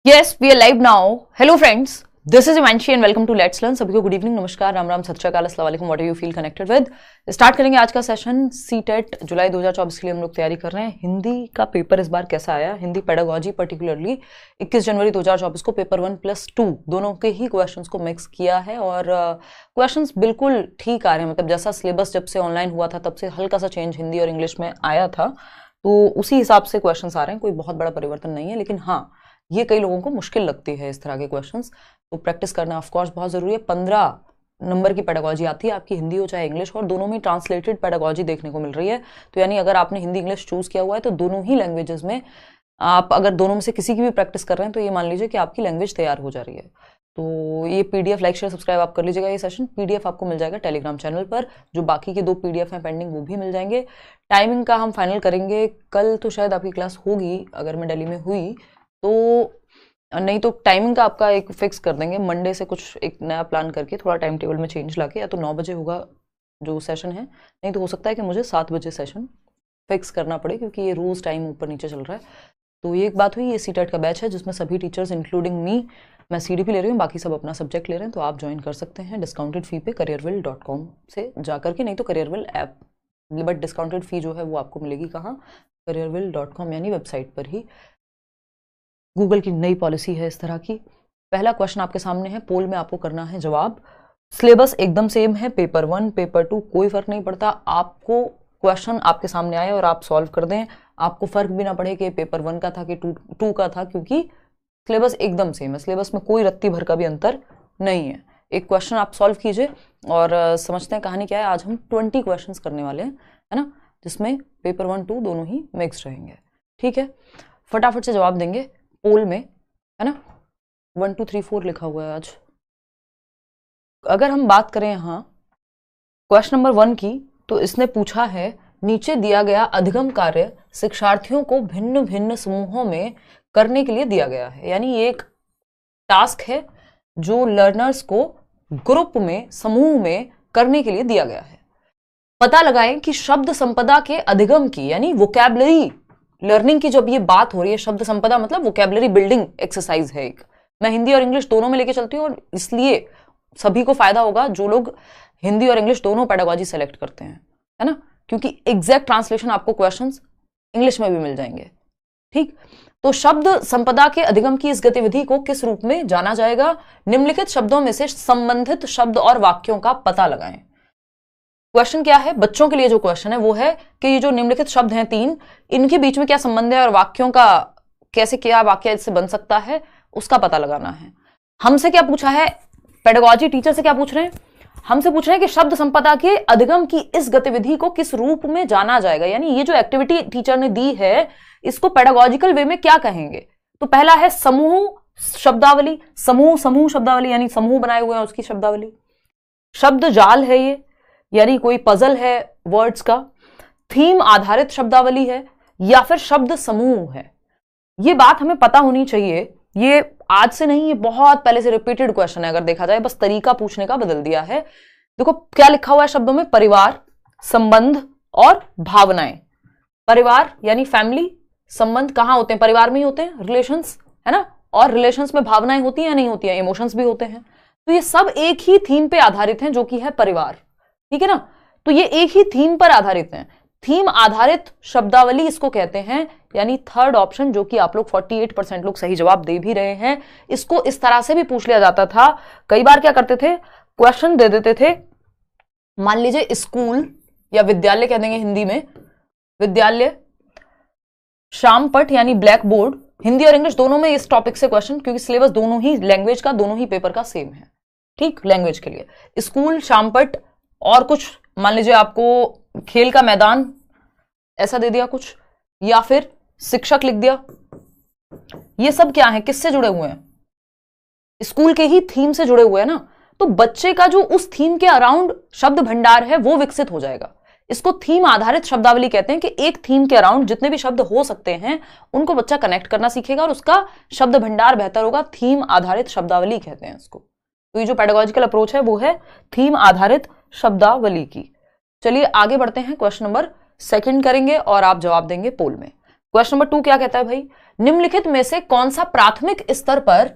Yes, we are live now. Hello friends, this is Imanshi and welcome to Let's Learn. सभी को good evening, नमस्कार, राम राम, सत श्री अकाल, अस्सलाम वालेकुम, what do you feel connected with. Start करेंगे आज का सेशन। सीटेट जुलाई 2024 के लिए हम लोग तैयारी कर रहे हैं। हिंदी का पेपर इस बार कैसा आया, हिंदी पेडागोजी पर्टिकुलरली 21 जनवरी 2024 को पेपर 1+2 दोनों के ही क्वेश्चंस को मिक्स किया है और क्वेश्चंस बिल्कुल ठीक आ रहे हैं। मतलब जैसा सिलेबस जब से ऑनलाइन हुआ था तब से हल्का सा चेंज हिंदी और इंग्लिश में आया था, तो उसी हिसाब से क्वेश्चंस आ रहे हैं। कोई बहुत बड़ा परिवर्तन नहीं है, लेकिन हाँ, ये कई लोगों को मुश्किल लगती है इस तरह के क्वेश्चंस, तो प्रैक्टिस करना ऑफ कोर्स बहुत जरूरी है। 15 नंबर की पेडागोजी आती है आपकी, हिंदी हो चाहे इंग्लिश, और दोनों में ट्रांसलेटेड पेडागोजी देखने को मिल रही है। तो यानी अगर आपने हिंदी इंग्लिश चूज किया हुआ है तो दोनों ही लैंग्वेजेस में आप अगर दोनों में से किसी की भी प्रैक्टिस कर रहे हैं तो ये मान लीजिए कि आपकी लैंग्वेज तैयार हो जा रही है। तो ये पीडीएफ लाइक शेयर सब्सक्राइब आप कर लीजिएगा। ये सेशन पीडीएफ आपको मिल जाएगा टेलीग्राम चैनल पर, जो बाकी के 2 पीडीएफ हैं पेंडिंग वो भी मिल जाएंगे। टाइमिंग का हम फाइनल करेंगे कल, तो शायद आपकी क्लास होगी अगर मैं दिल्ली में हुई तो, नहीं तो टाइमिंग का आपका एक फिक्स कर देंगे। मंडे से कुछ एक नया प्लान करके थोड़ा टाइम टेबल में चेंज लाके, या तो 9 बजे होगा जो सेशन है, नहीं तो हो सकता है कि मुझे 7 बजे सेशन फिक्स करना पड़े, क्योंकि ये रोज टाइम ऊपर नीचे चल रहा है। तो ये एक बात हुई। ये सीटेट का बैच है जिसमें सभी टीचर्स इंक्लूडिंग मी, मैं सीडीपी ले रही हूँ, बाकी सब अपना सब्जेक्ट ले रहे हैं। तो आप ज्वाइन कर सकते हैं डिस्काउंटेड फी पे careerwell.com से जा करके, नहीं तो careerwell ऐप, बट डिस्काउंटेड फी जो है वो आपको मिलेगी कहाँ, careerwell.com यानी वेबसाइट पर ही। गूगल की नई पॉलिसी है इस तरह की। पहला क्वेश्चन आपके सामने है, पोल में आपको करना है जवाब। सिलेबस एकदम सेम है, पेपर 1 पेपर 2 कोई फर्क नहीं पड़ता। आपको क्वेश्चन आपके सामने आए और आप सॉल्व कर दें, आपको फर्क भी ना पड़े कि पेपर 1 का था कि 2 का था, क्योंकि सिलेबस एकदम सेम है। सिलेबस में कोई रत्ती भर का भी अंतर नहीं है। एक क्वेश्चन आप सॉल्व कीजिए और समझते हैं कहानी क्या है। आज हम 20 क्वेश्चन करने वाले हैं, है ना, जिसमें पेपर 1 2 दोनों ही मिक्स रहेंगे। ठीक है, फटाफट से जवाब देंगे पोल में, है ना। 1 2 3 4 लिखा हुआ है आज। अगर हम बात करें यहाँ क्वेश्चन नंबर 1 की, तो इसने पूछा है नीचे दिया गया अधिगम कार्य शिक्षार्थियों को भिन्न भिन्न समूहों में करने के लिए दिया गया है। यानी ये एक टास्क है जो लर्नर्स को ग्रुप में, समूह में करने के लिए दिया गया है। पता लगाएं कि शब्द संपदा के अधिगम की, यानी वोकैबुलरी लर्निंग की जब ये बात हो रही है, शब्द संपदा मतलब वोकैबुलरी बिल्डिंग एक्सरसाइज है एक। मैं हिंदी और इंग्लिश दोनों में लेके चलती हूँ, और इसलिए सभी को फायदा होगा जो लोग हिंदी और इंग्लिश दोनों पेडागोजी सेलेक्ट करते हैं, है ना, क्योंकि एग्जैक्ट ट्रांसलेशन आपको क्वेश्चंस इंग्लिश में भी मिल जाएंगे। ठीक, तो शब्द संपदा के अधिगम की इस गतिविधि को किस रूप में जाना जाएगा? निम्नलिखित शब्दों में से संबंधित शब्द और वाक्यों का पता लगाएं। क्वेश्चन क्या है, बच्चों के लिए जो क्वेश्चन है वो है कि ये जो निम्नलिखित शब्द हैं 3, इनके बीच में क्या संबंध है और वाक्यों का कैसे, क्या वाक्य इससे बन सकता है, उसका पता लगाना है। हमसे क्या पूछा है, पेडागोजी टीचर से क्या पूछ रहे हैं? हमसे पूछ रहे हैं कि शब्द संपदा के अधिगम की इस गतिविधि को किस रूप में जाना जाएगा। यानी ये जो एक्टिविटी टीचर ने दी है, इसको पेडागोजिकल वे में क्या कहेंगे? तो पहला है समूह शब्दावली, समूह शब्दावली, यानी समूह बनाए हुए हैं उसकी शब्दावली। शब्द जाल है ये, यानी कोई पजल है वर्ड्स का। थीम आधारित शब्दावली है, या फिर शब्द समूह है। ये बात हमें पता होनी चाहिए। ये आज से नहीं, ये बहुत पहले से रिपीटेड क्वेश्चन है अगर देखा जाए, बस तरीका पूछने का बदल दिया है। देखो क्या लिखा हुआ है शब्दों में, परिवार, संबंध और भावनाएं। परिवार यानी फैमिली, संबंध कहां होते हैं, परिवार में ही होते हैं, रिलेशंस, है ना, और रिलेशंस में भावनाएं होती हैं या नहीं होती हैं, इमोशंस भी होते हैं। तो ये सब एक ही थीम पे आधारित हैं, जो कि है परिवार। ठीक है ना, तो ये एक ही थीम पर आधारित हैं। थीम आधारित शब्दावली इसको कहते हैं, यानी थर्ड ऑप्शन, जो कि आप लोग 48% लोग सही जवाब दे भी रहे हैं। इसको इस तरह से भी पूछ लिया जाता था। कई बार क्या करते थे, क्वेश्चन दे देते थे, मान लीजिए स्कूल या विद्यालय कह देंगे हिंदी में, विद्यालय, शाम पट यानी ब्लैक बोर्ड, हिंदी और इंग्लिश दोनों में इस टॉपिक से क्वेश्चन, क्योंकि सिलेबस दोनों ही लैंग्वेज का, दोनों ही पेपर का सेम है। ठीक, लैंग्वेज के लिए स्कूल, शाम पट, और कुछ मान लीजिए आपको खेल का मैदान ऐसा दे दिया कुछ, या फिर शिक्षक लिख दिया। ये सब क्या है, किससे जुड़े हुए हैं? स्कूल के ही थीम से जुड़े हुए हैं ना। तो बच्चे का जो उस थीम के अराउंड शब्द भंडार है वो विकसित हो जाएगा। इसको थीम आधारित शब्दावली कहते हैं, कि एक थीम के अराउंड जितने भी शब्द हो सकते हैं उनको बच्चा कनेक्ट करना सीखेगा और उसका शब्द भंडार बेहतर होगा। थीम आधारित शब्दावली कहते हैं इसको। तो ये जो पेडागोजिकल अप्रोच है वो है थीम आधारित शब्दावली की। चलिए आगे बढ़ते हैं, क्वेश्चन नंबर 2 करेंगे और आप जवाब देंगे पोल में। क्वेश्चन नंबर 2 क्या कहता है भाई, निम्नलिखित में से कौन सा प्राथमिक स्तर पर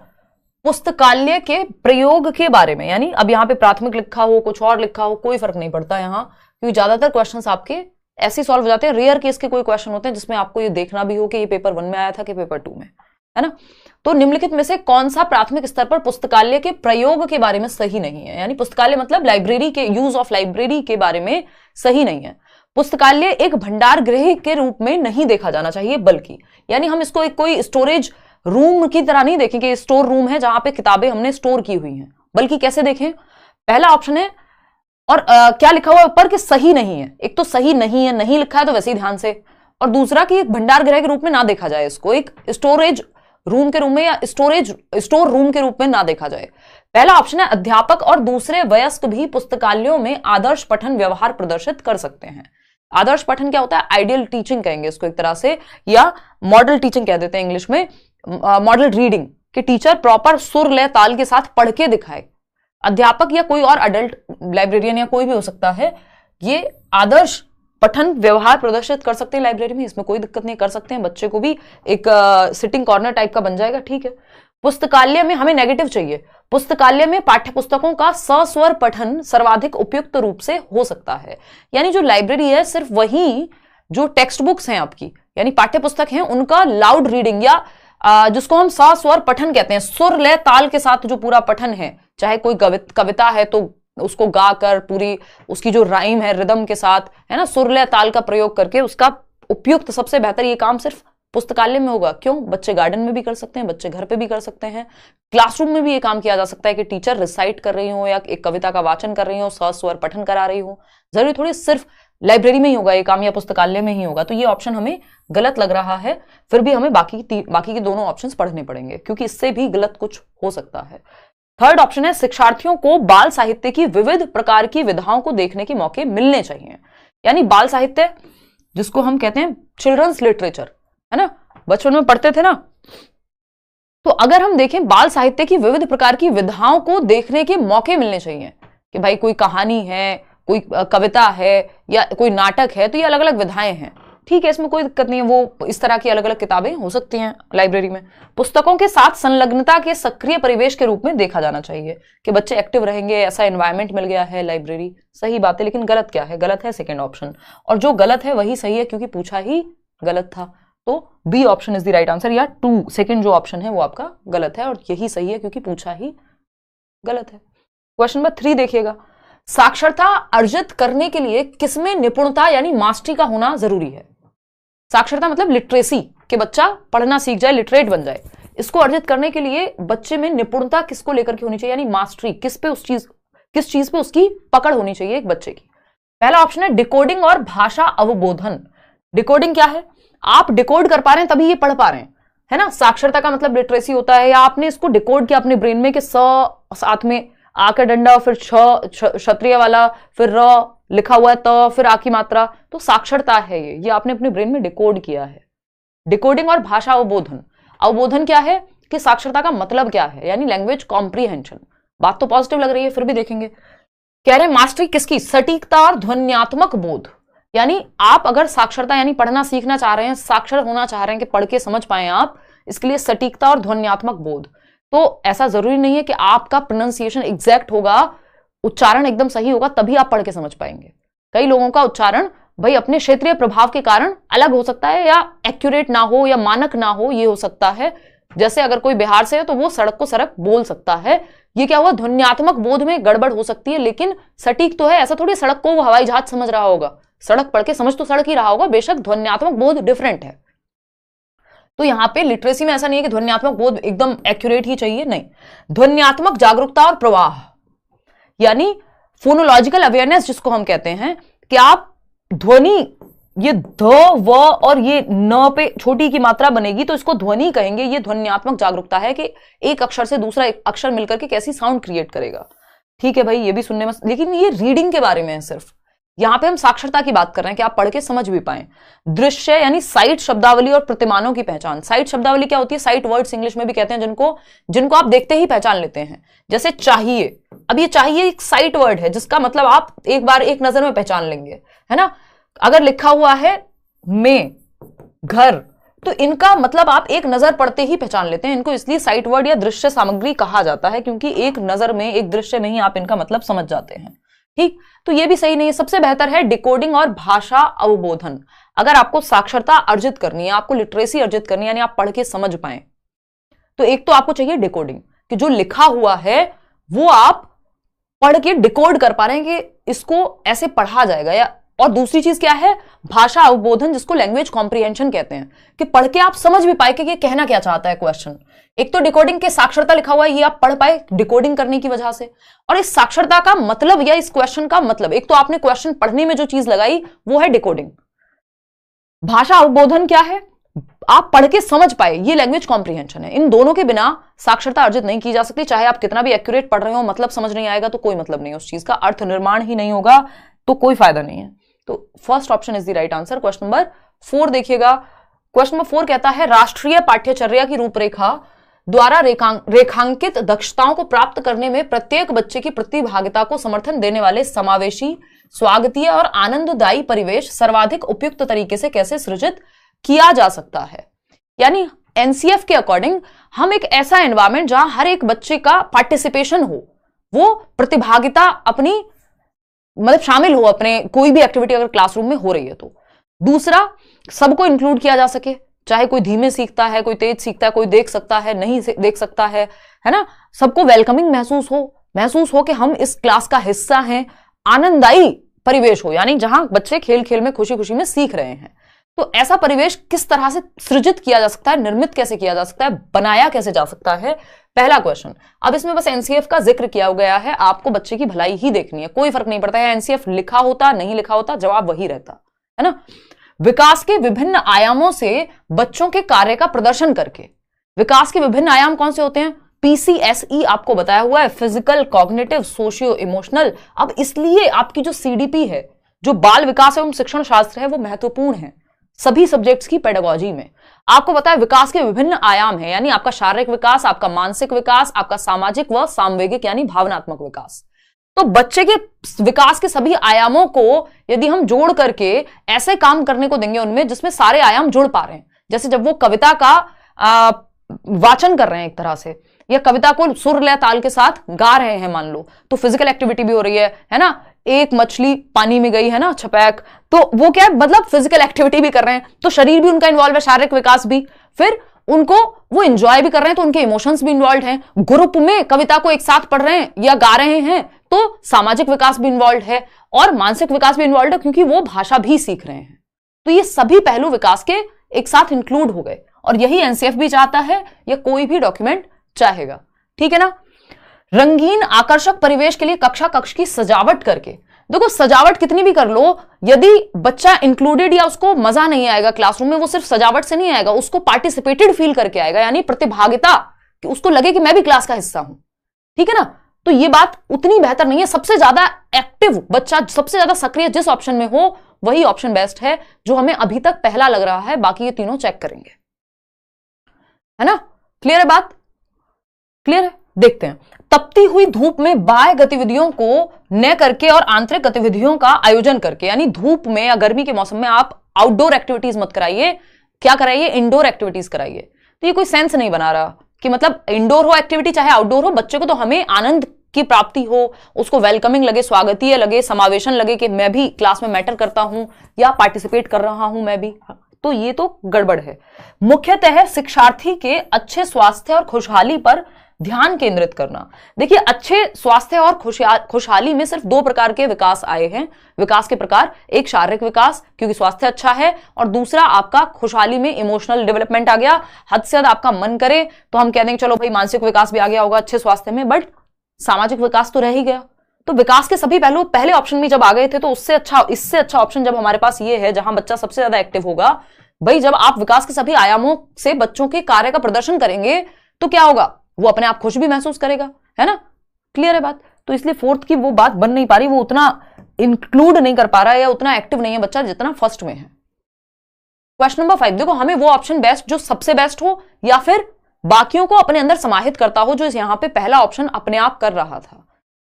पुस्तकालय के प्रयोग के बारे में, यानी अब यहां पे प्राथमिक लिखा हो कुछ और लिखा हो कोई फर्क नहीं पड़ता यहां, क्योंकि ज्यादातर क्वेश्चंस आपके ऐसे सॉल्व हो जाते हैं। रेयर केस के कोई क्वेश्चन होते हैं जिसमें आपको ये देखना भी हो कि ये पेपर 1 में आया था कि पेपर 2 में, है ना। तो निम्नलिखित में से कौन सा प्राथमिक स्तर पर पुस्तकालय के प्रयोग के बारे में सही नहीं है, यानी पुस्तकालय मतलब लाइब्रेरी के यूज ऑफ लाइब्रेरी के बारे में सही नहीं है। पुस्तकालय एक भंडार गृह के रूप में नहीं देखा जाना चाहिए, बल्कि यानी हम इसको एक कोई स्टोरेज रूम की तरह नहीं देखें कि स्टोर रूम है जहां पे किताबें हमने स्टोर की हुई हैं, बल्कि कैसे देखें, पहला ऑप्शन है और क्या लिखा हुआ है ऊपर कि सही नहीं है। एक तो सही नहीं है, नहीं लिखा है तो वैसे ही ध्यान से, और दूसरा कि एक भंडार गृह के रूप में ना देखा जाए, इसको एक स्टोरेज रूम के रूप में या स्टोर रूम के रूप में ना देखा जाए। पहला ऑप्शन है अध्यापक और दूसरे वयस्क भी पुस्तकालयों में आदर्श पठन व्यवहार प्रदर्शित कर सकते हैं। आदर्श पठन क्या होता है, आइडियल टीचिंग कहेंगे इसको एक तरह से, या मॉडल टीचिंग कह देते हैं इंग्लिश में, मॉडल रीडिंग कि टीचर प्रॉपर सुर लय ताल के साथ पढ़ के दिखाए। अध्यापक या कोई और अडल्ट लाइब्रेरियन या कोई भी हो सकता है, ये आदर्श पठन व्यवहार प्रदर्शित कर सकते हैं लाइब्रेरी में, इसमें कोई दिक्कत नहीं, कर सकते हैं। बच्चे को भी एक सिटिंग कॉर्नर टाइप का बन जाएगा, ठीक है। पुस्तकालय में हमें नेगेटिव चाहिए, पुस्तकालय में पाठ्य पुस्तकों का सस्वर पठन सर्वाधिक उपयुक्त रूप से हो सकता है, यानी जो लाइब्रेरी है सिर्फ वही जो टेक्स्ट बुक्स हैं आपकी यानी पाठ्य पुस्तक हैं उनका लाउड रीडिंग या जिसको हम सस्वर पठन कहते हैं, सुर लय ताल के साथ जो पूरा पठन है, चाहे कोई कविता है तो उसको गाकर पूरी उसकी जो राइम है रिदम के साथ, है ना, सुर लय ताल का प्रयोग करके उसका उपयुक्त सबसे बेहतर ये काम सिर्फ पुस्तकालय में होगा। क्यों, बच्चे गार्डन में भी कर सकते हैं, बच्चे घर पे भी कर सकते हैं, क्लासरूम में भी ये काम किया जा सकता है कि टीचर रिसाइट कर रही हो या एक कविता का वाचन कर रही हो, सस्वर पठन करा रही हो। जरूरी थोड़ी सिर्फ लाइब्रेरी में ही होगा ये काम या पुस्तकालय में ही होगा। तो ये ऑप्शन हमें गलत लग रहा है, फिर भी हमें बाकी के दोनों ऑप्शंस पढ़ने पड़ेंगे क्योंकि इससे भी गलत कुछ हो सकता है। थर्ड ऑप्शन है शिक्षार्थियों को बाल साहित्य की विविध प्रकार की विधाओं को देखने के मौके मिलने चाहिए, यानी बाल साहित्य जिसको हम कहते हैं चिल्ड्रंस लिटरेचर, है ना, बचपन में पढ़ते थे ना, तो अगर हम देखें बाल साहित्य की विविध प्रकार की विधाओं को देखने के मौके मिलने चाहिए कि भाई कोई कहानी है, कोई कविता है या कोई नाटक है, तो ये अलग अलग विधाएं हैं, ठीक है, इसमें कोई दिक्कत नहीं है, वो इस तरह की अलग अलग किताबें हो सकती हैं लाइब्रेरी में। पुस्तकों के साथ संलग्नता के सक्रिय परिवेश के रूप में देखा जाना चाहिए कि बच्चे एक्टिव रहेंगे, ऐसा एनवायरनमेंट मिल गया है लाइब्रेरी, सही बात है। लेकिन गलत क्या है, गलत है सेकेंड ऑप्शन, और जो गलत है वही सही है क्योंकि पूछा ही गलत था। तो B option is the right answer, या 2 सेकेंड जो ऑप्शन है वो आपका गलत है और यही सही है क्योंकि पूछा ही गलत है। क्वेश्चन नंबर 3 देखिएगा, साक्षरता अर्जित करने के लिए किसमें निपुणता यानी मास्टरी का होना जरूरी है। साक्षरता मतलब लिटरेसी, कि बच्चा पढ़ना सीख जाए, लिटरेट बन जाए। इसको अर्जित करने के लिए बच्चे में निपुणता किसको लेकर के होनी चाहिए, यानी मास्टरी किस चीज पे उसकी पकड़ होनी चाहिए एक बच्चे की। पहला ऑप्शन है डिकोडिंग और भाषा अवबोधन। डिकोडिंग क्या है, आप डिकोड कर पा रहे हैं तभी ये पढ़ पा रहे हैं, है ना। साक्षरता का मतलब लिटरेसी होता है, या आपने इसको डिकोड किया अपने ब्रेन में कि स साथ में आ का डंडा, फिर क्षत्रिय वाला, फिर र लिखा हुआ है, त फिर आ की मात्रा, तो साक्षरता है ये आपने अपने ब्रेन में डिकोड किया है। डिकोडिंग और भाषा अवबोधन। अवबोधन क्या है कि साक्षरता का मतलब क्या है, यानी लैंग्वेज कॉम्प्रीहेंशन। बात तो पॉजिटिव लग रही है, फिर भी देखेंगे। कह रहे हैं मास्टरी किसकी, सटीकता और ध्वन्यात्मक बोध, यानी आप अगर साक्षरता यानी पढ़ना सीखना चाह रहे हैं, साक्षर होना चाह रहे हैं कि पढ़ के समझ पाए आप, इसके लिए सटीकता और ध्वन्यात्मक बोध। तो ऐसा जरूरी नहीं है कि आपका प्रोनाउंसिएशन एग्जैक्ट होगा, उच्चारण एकदम सही होगा तभी आप पढ़ के समझ पाएंगे। कई लोगों का उच्चारण भाई अपने क्षेत्रीय प्रभाव के कारण अलग हो सकता है, या एक्यूरेट ना हो या मानक ना हो, ये हो सकता है। जैसे अगर कोई बिहार से है तो वो सड़क को सड़क बोल सकता है, ये क्या हुआ, ध्वन्यात्मक बोध में गड़बड़ हो सकती है, लेकिन सटीक तो है। ऐसा थोड़ी सड़क को वो हवाई जहाज समझ रहा होगा, सड़क पढ़ के समझ तो सड़क ही रहा होगा, बेशक ध्वन्यात्मक बोध डिफरेंट है। तो यहां पे लिटरेसी में ऐसा नहीं है कि ध्वन्यात्मक बोध एकदम एक्यूरेट ही चाहिए, नहीं। ध्वन्यात्मक जागरूकता और प्रवाह, यानी फोनोलॉजिकल अवेयरनेस जिसको हम कहते हैं कि आप ध्वनि, ये ध व और ये न पे छोटी की मात्रा बनेगी तो इसको ध्वनि कहेंगे। ये ध्वन्यात्मक जागरूकता है कि एक अक्षर से दूसरा एक अक्षर मिलकर के कैसी साउंड क्रिएट करेगा, ठीक है भाई, ये भी सुनने में, लेकिन ये रीडिंग के बारे में है सिर्फ। यहां पे हम साक्षरता की बात कर रहे हैं कि आप पढ़ के समझ भी पाएं। दृश्य यानी साइट शब्दावली और प्रतिमानों की पहचान। साइट शब्दावली क्या होती है, साइट वर्ड्स इंग्लिश में भी कहते हैं जिनको आप देखते ही पहचान लेते हैं। जैसे चाहिए, अब ये चाहिए एक साइट वर्ड है जिसका मतलब आप एक बार एक नजर में पहचान लेंगे, है ना। अगर लिखा हुआ है में, घर, तो इनका मतलब आप एक नजर पड़ते ही पहचान लेते हैं। इनको इसलिए साइट वर्ड या दृश्य सामग्री कहा जाता है, क्योंकि एक नजर में, एक दृश्य में ही आप इनका मतलब समझ जाते हैं। ठीक, तो ये भी सही नहीं है। सबसे बेहतर है डिकोडिंग और भाषा अवबोधन। अगर आपको साक्षरता अर्जित करनी है, आपको लिटरेसी अर्जित करनी है, यानी आप पढ़ के समझ पाए, तो एक तो आपको चाहिए डिकोडिंग, कि जो लिखा हुआ है वो आप पढ़ के डिकोड कर पा रहे हैं कि इसको ऐसे पढ़ा जाएगा। या और दूसरी चीज क्या है, भाषा अवबोधन, जिसको लैंग्वेज कॉम्प्रिहेंशन कहते हैं, कि पढ़ के आप समझ भी पाए कि ये कहना क्या चाहता है क्वेश्चन। एक तो डिकोडिंग के साक्षरता लिखा हुआ है, ये आप पढ़ पाए डिकोडिंग करने की वजह से। और इस साक्षरता का मतलब या इस क्वेश्चन का मतलब, एक तो आपने क्वेश्चन पढ़ने में जो चीज लगाई वो है डिकोडिंग। भाषा अवबोधन क्या है, आप पढ़ के समझ पाए, ये लैंग्वेज कॉम्प्रिहेंशन है। इन दोनों के बिना साक्षरता अर्जित नहीं की जा सकती। चाहे आप कितना भी एक्यूरेट पढ़ रहे हो, मतलब समझ नहीं आएगा तो कोई मतलब नहीं, उस चीज का अर्थ निर्माण ही नहीं होगा, तो कोई फायदा नहीं है। तो first option is the right answer. Question number 4 देखिएगा। क्वेश्चन नंबर 4 कहता है, राष्ट्रीय पाठ्यचर्या की रूपरेखा द्वारा रेखांकित दक्षताओं को प्राप्त करने में प्रत्येक बच्चे की प्रतिभागिता को समर्थन देने वाले समावेशी, स्वागतीय और आनंददायी परिवेश सर्वाधिक उपयुक्त तरीके से कैसे सृजित किया जा सकता है। यानी एनसीएफ के अकॉर्डिंग हम एक ऐसा एनवायरमेंट जहां हर एक बच्चे का पार्टिसिपेशन हो, वो प्रतिभागिता अपनी मतलब शामिल हो अपने कोई भी एक्टिविटी अगर क्लासरूम में हो रही है तो। दूसरा, सबको इंक्लूड किया जा सके, चाहे कोई धीमे सीखता है, कोई तेज सीखता है, कोई देख सकता है, नहीं देख सकता है ना। सबको वेलकमिंग महसूस हो कि हम इस क्लास का हिस्सा हैं। आनंददायी परिवेश हो, यानी जहां बच्चे खेल खेल में, खुशी खुशी में सीख रहे हैं। तो ऐसा परिवेश किस तरह से सृजित किया जा सकता है, निर्मित कैसे किया जा सकता है, बनाया कैसे जा सकता है, पहला क्वेश्चन। अब इसमें बस एनसीएफ का जिक्र किया गया है, आपको बच्चे की भलाई ही देखनी है, कोई फर्क नहीं पड़ता है एनसीएफ लिखा होता नहीं लिखा होता, जवाब वही रहता है ना। विकास के विभिन्न आयामों से बच्चों के कार्य का प्रदर्शन करके, विकास के विभिन्न आयाम कौन से होते हैं, पीसीएसई आपको बताया हुआ है, फिजिकल, कॉग्निटिव, सोशियो इमोशनल। अब इसलिए आपकी जो सीडीपी है, जो बाल विकास एवं शिक्षण शास्त्र है, वो महत्वपूर्ण है सभी सब्जेक्ट्स की पेडागोजी में। आपको पता है विकास के विभिन्न आयाम हैं, यानी आपका शारीरिक विकास, आपका मानसिक विकास, आपका सामाजिक व सामवेगिक यानी भावनात्मक विकास। तो बच्चे के विकास के सभी आयामों को यदि हम जोड़ करके ऐसे काम करने को देंगे उनमें जिसमें सारे आयाम जुड़ पा रहे हैं, जैसे जब वो कविता का वाचन कर रहे हैं एक तरह से, या कविता को सुर लय ताल के साथ गा रहे हैं मान लो, तो फिजिकल एक्टिविटी भी हो रही है ना। एक मछली पानी में गई है ना, छपैक, तो वो क्या है, मतलब फिजिकल एक्टिविटी भी कर रहे हैं, तो शरीर भी उनका इन्वॉल्व है, शारीरिक विकास भी, फिर उनको वो एंजॉय भी कर रहे हैं तो उनके इमोशंस भी इन्वॉल्व हैं। ग्रुप में कविता को एक साथ पढ़ रहे हैं या गा रहे हैं तो सामाजिक विकास भी इन्वॉल्व है और मानसिक विकास भी इन्वॉल्व है, क्योंकि वो भाषा भी सीख रहे हैं। तो ये सभी पहलू विकास के एक साथ इंक्लूड हो गए, और यही एनसीएफ भी चाहता है या कोई भी डॉक्यूमेंट चाहेगा, ठीक है ना। रंगीन आकर्षक परिवेश के लिए कक्षा कक्ष की सजावट करके, देखो सजावट कितनी भी कर लो, यदि बच्चा इंक्लूडेड या उसको मजा नहीं आएगा क्लासरूम में, वो सिर्फ सजावट से नहीं आएगा, उसको पार्टिसिपेटेड फील करके आएगा, यानी प्रतिभागिता, कि उसको लगे कि मैं भी क्लास का हिस्सा हूं, ठीक है ना। तो ये बात उतनी बेहतर नहीं है। सबसे ज्यादा एक्टिव बच्चा, सबसे ज्यादा सक्रिय जिस ऑप्शन में हो वही ऑप्शन बेस्ट है, जो हमें अभी तक पहला लग रहा है, बाकी ये तीनों चेक करेंगे, है ना। क्लियर है बात, क्लियर है। देखते हैं, तपती हुई धूप में बाह्य गतिविधियों को न करके और आंतरिक गतिविधियों का आयोजन करके, यानी धूप में या गर्मी के मौसम में आप आउटडोर एक्टिविटीज मत कराइए, क्या कराइए, इंडोर एक्टिविटीज कराइए। तो ये कोई सेंस नहीं बना रहा कि मतलब इंडोर हो एक्टिविटी चाहे आउटडोर हो, बच्चे को तो हमें आनंद की प्राप्ति हो, उसको वेलकमिंग लगे, स्वागतीय लगे, समावेशन लगे कि मैं भी क्लास में मैटर करता हूं या पार्टिसिपेट कर रहा हूं मैं भी, तो ये तो गड़बड़ है। मुख्यतः शिक्षार्थी के अच्छे स्वास्थ्य और खुशहाली पर ध्यान केंद्रित करना। देखिए, अच्छे स्वास्थ्य और खुशहाली में सिर्फ 2 प्रकार के विकास आए हैं, विकास के प्रकार, एक शारीरिक विकास क्योंकि स्वास्थ्य अच्छा है, और दूसरा आपका खुशहाली में इमोशनल डेवलपमेंट आ गया। हद से ज्यादा आपका मन करे तो हम कह देंगे चलो भाई मानसिक विकास भी आ गया होगा अच्छे स्वास्थ्य में, बट सामाजिक विकास तो रह ही गया। तो विकास के सभी पहलू पहले ऑप्शन में जब आ गए थे, तो उससे अच्छा, इससे अच्छा ऑप्शन जब हमारे पास ये है जहां बच्चा सबसे ज्यादा एक्टिव होगा, भाई जब आप विकास के सभी आयामों से बच्चों के कार्य का प्रदर्शन करेंगे तो क्या होगा, वो अपने आप खुश भी महसूस करेगा, है ना। क्लियर है बात। तो इसलिए 4th की वो बात बन नहीं पा रही, वो उतना इंक्लूड नहीं कर पा रहा है या उतना एक्टिव नहीं है बच्चा जितना फर्स्ट में है। क्वेश्चन नंबर 5 देखो, हमें वो ऑप्शन बेस्ट जो सबसे बेस्ट हो या फिर बाकियों को अपने अंदर समाहित करता हो, जो यहां पे पहला ऑप्शन अपने आप कर रहा था।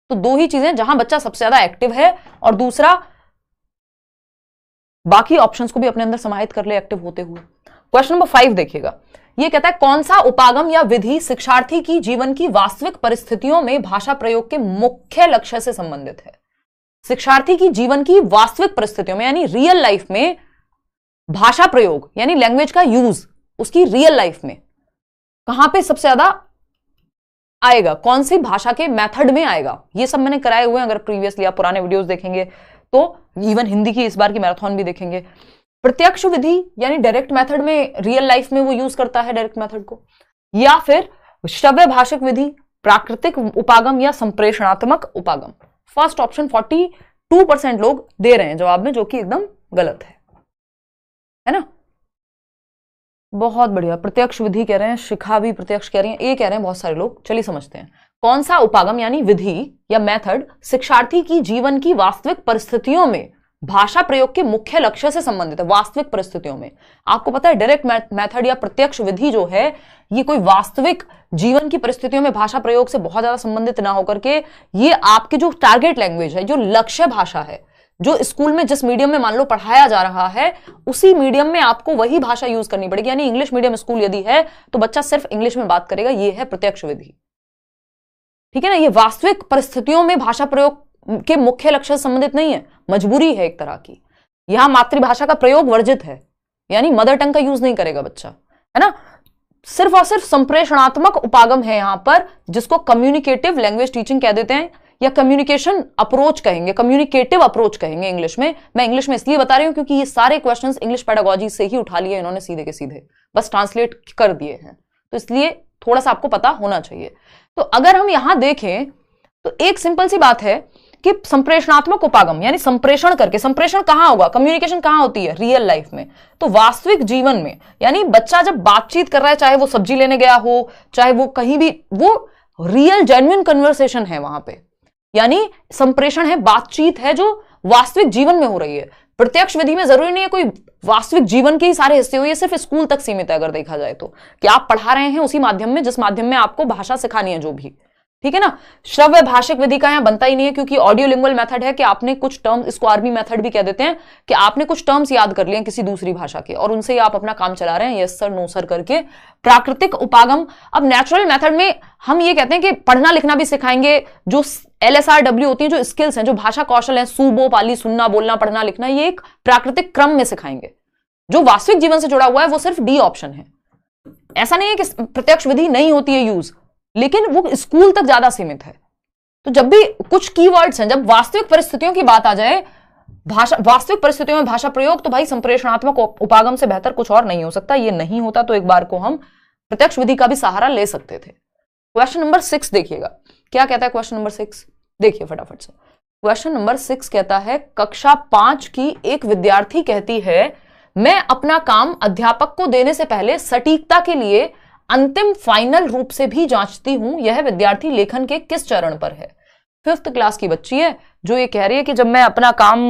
तो 2 ही चीजें, जहां बच्चा सबसे ज्यादा एक्टिव है और दूसरा बाकी ऑप्शंस को भी अपने अंदर समाहित कर ले एक्टिव होते हुए। क्वेश्चन नंबर 5 देखिएगा, ये कहता है कौन सा उपागम या विधि शिक्षार्थी की जीवन की वास्तविक परिस्थितियों में भाषा प्रयोग के मुख्य लक्ष्य से संबंधित है। शिक्षार्थी की जीवन की वास्तविक परिस्थितियों में यानी रियल लाइफ में भाषा प्रयोग यानी लैंग्वेज का यूज उसकी रियल लाइफ में कहां पे सबसे ज्यादा आएगा, कौन सी भाषा के मेथड में आएगा, ये सब मैंने कराए हुए हैं। अगर प्रीवियसली आप पुराने वीडियोस देखेंगे तो इवन हिंदी की इस बार की मैराथन भी देखेंगे। प्रत्यक्ष विधि यानी डायरेक्ट मेथड में रियल लाइफ में वो यूज करता है डायरेक्ट मेथड को, या फिर श्रव्य भाषिक विधि, प्राकृतिक उपागम या संप्रेषणात्मक उपागम। फर्स्ट ऑप्शन 42% लोग दे रहे हैं जवाब में, जो कि एकदम गलत है ना। बहुत बढ़िया, प्रत्यक्ष विधि कह रहे हैं, शिखा भी प्रत्यक्ष कह रही है, ये कह रहे हैं बहुत सारे लोग। चलिए समझते हैं, कौन सा उपागम यानी विधि या मेथड शिक्षार्थी की जीवन की वास्तविक परिस्थितियों में भाषा प्रयोग के मुख्य लक्ष्य से संबंधित है। वास्तविक परिस्थितियों में आपको पता है डायरेक्ट मेथड या प्रत्यक्ष विधि जो है ये कोई वास्तविक जीवन की परिस्थितियों में भाषा प्रयोग से बहुत ज्यादा संबंधित ना होकर के ये आपके जो टारगेट लैंग्वेज है, जो लक्ष्य भाषा है, जो स्कूल में जिस मीडियम में मान लो पढ़ाया जा रहा है उसी मीडियम में आपको वही भाषा यूज करनी पड़ेगी। यानी इंग्लिश मीडियम स्कूल यदि है तो बच्चा सिर्फ इंग्लिश में बात करेगा, ये है प्रत्यक्ष विधि। ठीक है ना, ये वास्तविक परिस्थितियों में भाषा प्रयोग के मुख्य लक्ष्य से संबंधित नहीं है, मजबूरी है एक तरह की। यहां मातृभाषा का प्रयोग वर्जित है, यानी मदर टंग का यूज नहीं करेगा बच्चा, है ना। सिर्फ और सिर्फ संप्रेषणात्मक उपागम है यहां पर, जिसको कम्युनिकेटिव लैंग्वेज टीचिंग कह देते हैं या कम्युनिकेशन अप्रोच कहेंगे, कम्युनिकेटिव अप्रोच कहेंगे इंग्लिश में। मैं इंग्लिश में इसलिए बता रही हूं क्योंकि ये सारे क्वेश्चंस इंग्लिश पेडागोजी से ही उठा लिए इन्होंने सीधे के सीधे, बस ट्रांसलेट कर दिए हैं, तो इसलिए थोड़ा सा आपको पता होना चाहिए। तो अगर हम यहां देखें तो एक सिंपल सी बात है कि संप्रेषणात्मक उपागम यानी संप्रेषण करके, संप्रेषण कहां होगा, कम्युनिकेशन कहां होती है, रियल लाइफ में। तो वास्तविक जीवन में यानी बच्चा जब बातचीत कर रहा है, चाहे वो सब्जी लेने गया हो, चाहे वो कहीं भी, वो रियल जेन्युइन कन्वर्सेशन है वहां पे, यानी संप्रेषण है, बातचीत है जो वास्तविक जीवन में हो रही है। प्रत्यक्ष विधि में जरूरी नहीं है कोई वास्तविक जीवन के ही सारे हिस्से हो, ये सिर्फ स्कूल तक सीमित है अगर देखा जाए तो, कि आप पढ़ा रहे हैं उसी माध्यम में जिस माध्यम में आपको भाषा सिखानी है जो भी, ठीक है ना। श्रव्य भाषिक विधि का यहां बनता ही नहीं है क्योंकि ऑडियो लिंगुअल मेथड है कि आपने कुछ टर्म्स, इसको आरबी मेथड भी कह देते हैं, कि आपने कुछ टर्म्स याद कर लिए किसी दूसरी भाषा के और उनसे ही आप अपना काम चला रहे हैं, यस सर नो सर करके। प्राकृतिक उपागम, अब नेचुरल मेथड में हम ये कहते हैं कि पढ़ना लिखना भी सिखाएंगे, जो LSRW होती है, जो स्किल्स हैं, जो भाषा कौशल है, सुबो पाली, सुनना बोलना पढ़ना लिखना, ये एक प्राकृतिक क्रम में सिखाएंगे। जो वास्तविक जीवन से जुड़ा हुआ है वो सिर्फ डी ऑप्शन है। ऐसा नहीं है कि प्रत्यक्ष विधि नहीं होती है यूज, लेकिन वो स्कूल तक ज्यादा सीमित है। तो जब भी कुछ कीवर्ड्स हैं, जब वास्तविक परिस्थितियों की बात आ जाए, भाषा वास्तविक परिस्थितियों में भाषा प्रयोग, तो भाई संप्रेषणात्मक उपागम से बेहतर कुछ और नहीं हो सकता। ये नहीं होता तो एक बार को हम प्रत्यक्ष विधि का भी सहारा ले सकते थे। क्वेश्चन नंबर 6 देखिएगा, क्या कहता है क्वेश्चन नंबर 6, देखिए फटाफट से। क्वेश्चन नंबर 6 कहता है कक्षा 5 की एक विद्यार्थी कहती है, मैं अपना काम अध्यापक को देने से पहले सटीकता के लिए अंतिम फाइनल रूप से भी जांचती हूं। यह विद्यार्थी लेखन के किस चरण पर है। 5th क्लास की बच्ची है जो ये कह रही है कि जब मैं अपना काम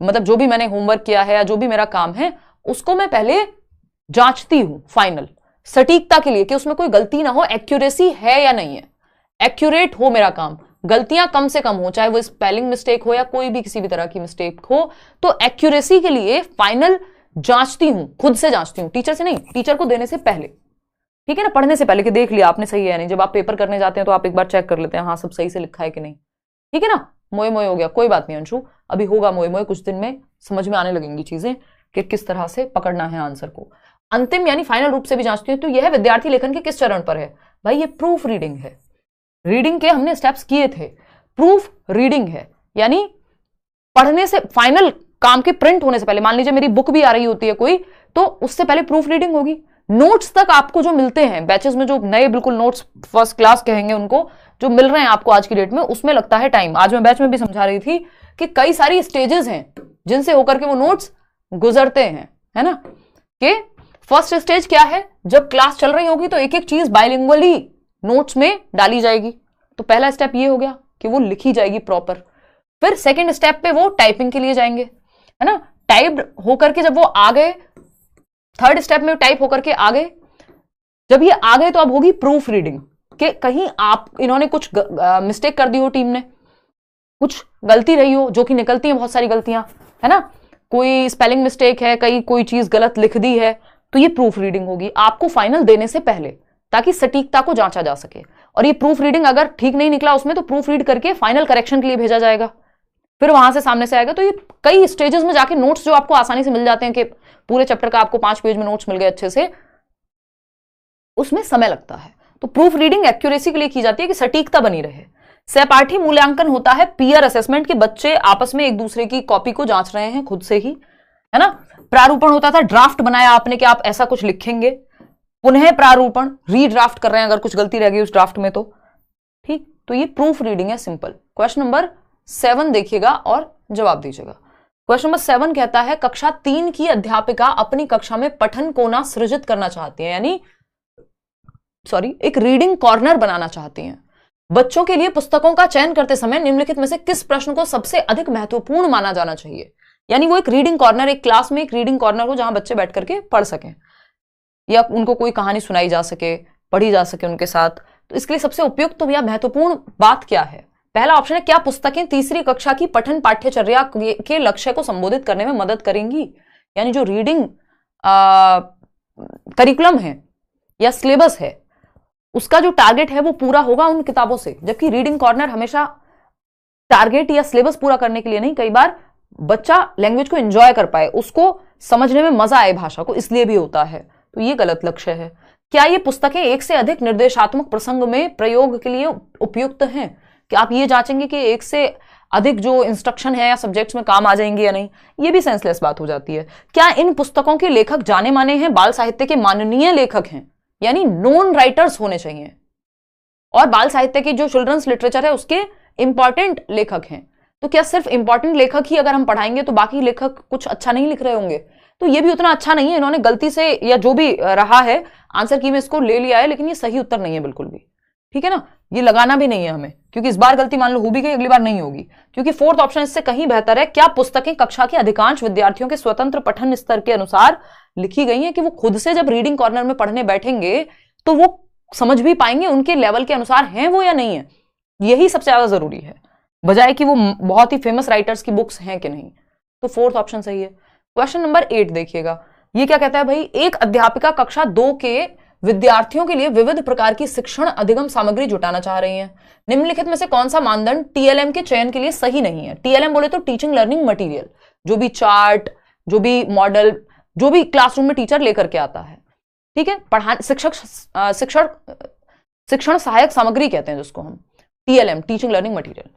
मतलब जो भी मैंने होमवर्क किया है या जो भी मेरा काम है उसको मैं पहले जांचती हूं फाइनल, सटीकता के लिए कि उसमें कोई गलती ना हो, एक्यूरेसी है या नहीं है, एक्यूरेट हो मेरा काम, गलतियां कम से कम हो, चाहे वो स्पेलिंग मिस्टेक हो या कोई भी किसी भी तरह की मिस्टेक हो, तो एक्यूरेसी के लिए फाइनल जांचती हूं, खुद से जांचती हूं, टीचर से नहीं, टीचर को देने से पहले, ठीक है ना, पढ़ने से पहले कि देख लिया आपने सही है नहीं। जब आप पेपर करने जाते हैं तो आप एक बार चेक कर लेते हैं, हाँ सब सही से लिखा है कि नहीं, ठीक है ना। मोए मोए हो गया, कोई बात नहीं अंशु, अभी होगा मोए मोए, कुछ दिन में समझ में आने लगेंगी चीजें कि किस तरह से पकड़ना है आंसर को। अंतिम यानी फाइनल रूप से भी जांचती हूँ, तो यह विद्यार्थी लेखन के किस चरण पर है। भाई ये प्रूफ रीडिंग है, रीडिंग के हमने स्टेप्स किए थे, प्रूफ रीडिंग है, यानी पढ़ने से, फाइनल काम के प्रिंट होने से पहले, मान लीजिए मेरी बुक भी आ रही होती है कोई, तो उससे पहले प्रूफ रीडिंग होगी। नोट्स तक आपको जो मिलते हैं बैचेस में, जो नए बिल्कुल नोट्स फर्स्ट क्लास कहेंगे उनको, जो मिल रहे हैं आपको आज की डेट में, उसमें लगता है टाइम। आज मैं बैच में भी समझा रही थी कि कई सारी स्टेजेस हैं जिनसे होकर के वो नोट्स गुजरते हैं, है ना। कि फर्स्ट स्टेज क्या है, जब क्लास चल रही होगी तो एक एक चीज बाइलिंगुअली नोट्स में डाली जाएगी, तो पहला स्टेप ये हो गया कि वो लिखी जाएगी प्रॉपर। फिर सेकेंड स्टेप पे वो टाइपिंग के लिए जाएंगे, है ना। टाइप्ड होकर के जब वो आ गए, थर्ड स्टेप में टाइप होकर के आ गए, जब ये आ गए तो अब होगी प्रूफ रीडिंग, कि कहीं आप इन्होंने कुछ मिस्टेक कर दी हो, टीम ने कुछ गलती रही हो, जो कि निकलती है बहुत सारी गलतियां, है ना, कोई स्पेलिंग मिस्टेक है, कहीं कोई चीज गलत लिख दी है, तो तो ये प्रूफ रीडिंग होगी आपको फाइनल देने से पहले, ताकि सटीकता को जांचा जा सके। और ये प्रूफ रीडिंग अगर ठीक नहीं निकला उसमें तो प्रूफ रीड करके फाइनल करेक्शन के लिए भेजा जाएगा, फिर वहां से सामने से आएगा। तो ये कई स्टेजेस में जाके नोट्स जो आपको आसानी से मिल जाते हैं कि पूरे चैप्टर का आपको 5 पेज में नोट्स मिल गए अच्छे से, उसमें समय लगता है। तो प्रूफ रीडिंग एक्यूरेसी के लिए की जाती है कि सटीकता बनी रहे। सहपाठी मूल्यांकन होता है पीयर असेसमेंट के, बच्चे आपस में एक दूसरे की कॉपी को जांच रहे हैं खुद से ही, है ना। प्रारूपण होता था, ड्राफ्ट बनाया आपने कि आप ऐसा कुछ लिखेंगे, पुनः प्रारूपण, रीड्राफ्ट कर रहे हैं अगर कुछ गलती रह गई उस ड्राफ्ट में तो, ठीक। तो ये प्रूफ रीडिंग है, सिंपल। क्वेश्चन नंबर 7 देखिएगा और जवाब दीजिएगा। क्वेश्चन नंबर 7 कहता है कक्षा 3 की अध्यापिका अपनी कक्षा में पठन कोना सृजित करना चाहती है, यानी एक रीडिंग कॉर्नर बनाना चाहती हैं। बच्चों के लिए पुस्तकों का चयन करते समय निम्नलिखित में से किस प्रश्न को सबसे अधिक महत्वपूर्ण माना जाना चाहिए। यानी वो एक रीडिंग कॉर्नर, एक क्लास में एक रीडिंग कॉर्नर हो जहां बच्चे बैठ करके पढ़ सकें या उनको कोई कहानी सुनाई जा सके, पढ़ी जा सके उनके साथ। तो इसके लिए सबसे उपयुक्त या महत्वपूर्ण बात क्या है? पहला ऑप्शन है, क्या पुस्तकें तीसरी कक्षा की पठन पाठ्यचर्या के लक्ष्य को संबोधित करने में मदद करेंगी। यानी जो रीडिंग करिकुलम है या सिलेबस है उसका जो टारगेट है वो पूरा होगा उन किताबों से। जबकि रीडिंग कॉर्नर हमेशा टारगेट या सिलेबस पूरा करने के लिए नहीं, कई बार बच्चा लैंग्वेज को एंजॉय कर पाए, उसको समझने में मजा आए भाषा को, इसलिए भी होता है। तो ये गलत लक्ष्य है। क्या ये पुस्तकें एक से अधिक निर्देशात्मक प्रसंग में प्रयोग के लिए उपयुक्त हैं? क्या आप ये जांचेंगे कि एक से अधिक जो इंस्ट्रक्शन है या सब्जेक्ट्स में काम आ जाएंगे या नहीं? ये भी सेंसलेस बात हो जाती है। क्या इन पुस्तकों के लेखक जाने माने हैं, बाल साहित्य के माननीय लेखक हैं, यानी नोन राइटर्स होने चाहिए, और बाल साहित्य की जो चिल्ड्रंस लिटरेचर है उसके इंपॉर्टेंट लेखक हैं। तो क्या सिर्फ इंपॉर्टेंट लेखक ही अगर हम पढ़ाएंगे तो बाकी लेखक कुछ अच्छा नहीं लिख रहे होंगे? तो ये भी उतना अच्छा नहीं है। इन्होंने गलती से या जो भी रहा है आंसर की में इसको ले लिया है, लेकिन ये सही उत्तर नहीं है बिल्कुल भी, ठीक है ना। ये लगाना भी नहीं है हमें, क्योंकि इस बार गलती मान लो हो भी गई, अगली बार नहीं होगी। क्योंकि फोर्थ ऑप्शन इससे कहीं बेहतर है। क्या पुस्तकें कक्षा के अधिकांश विद्यार्थियों के स्वतंत्र पठन स्तर के अनुसार लिखी गई हैं कि वो खुद से जब रीडिंग कॉर्नर में पढ़ने बैठेंगे तो वो समझ भी पाएंगे, उनके लेवल के अनुसार हैं वो या नहीं है? यही सबसे ज्यादा जरूरी है, बजाय कि वो बहुत ही फेमस राइटर्स की बुक्स हैं कि नहीं। तो फोर्थ ऑप्शन सही है। क्वेश्चन नंबर 8 देखिएगा, ये क्या कहता है भाई, एक अध्यापिका कक्षा 2 के विद्यार्थियों के लिए विविध प्रकार की शिक्षण अधिगम सामग्री जुटाना चाह रही हैं। निम्नलिखित में से कौन सा मानदंड टीएलएम के चयन के लिए सही नहीं है? टीएलएम बोले तो टीचिंग लर्निंग मटेरियल, जो भी चार्ट, जो भी मॉडल, जो भी क्लासरूम में टीचर लेकर के आता है, ठीक है। शिक्षण सहायक सामग्री कहते हैं जिसको हम, टीएलएम, टीचिंग लर्निंग मटेरियल।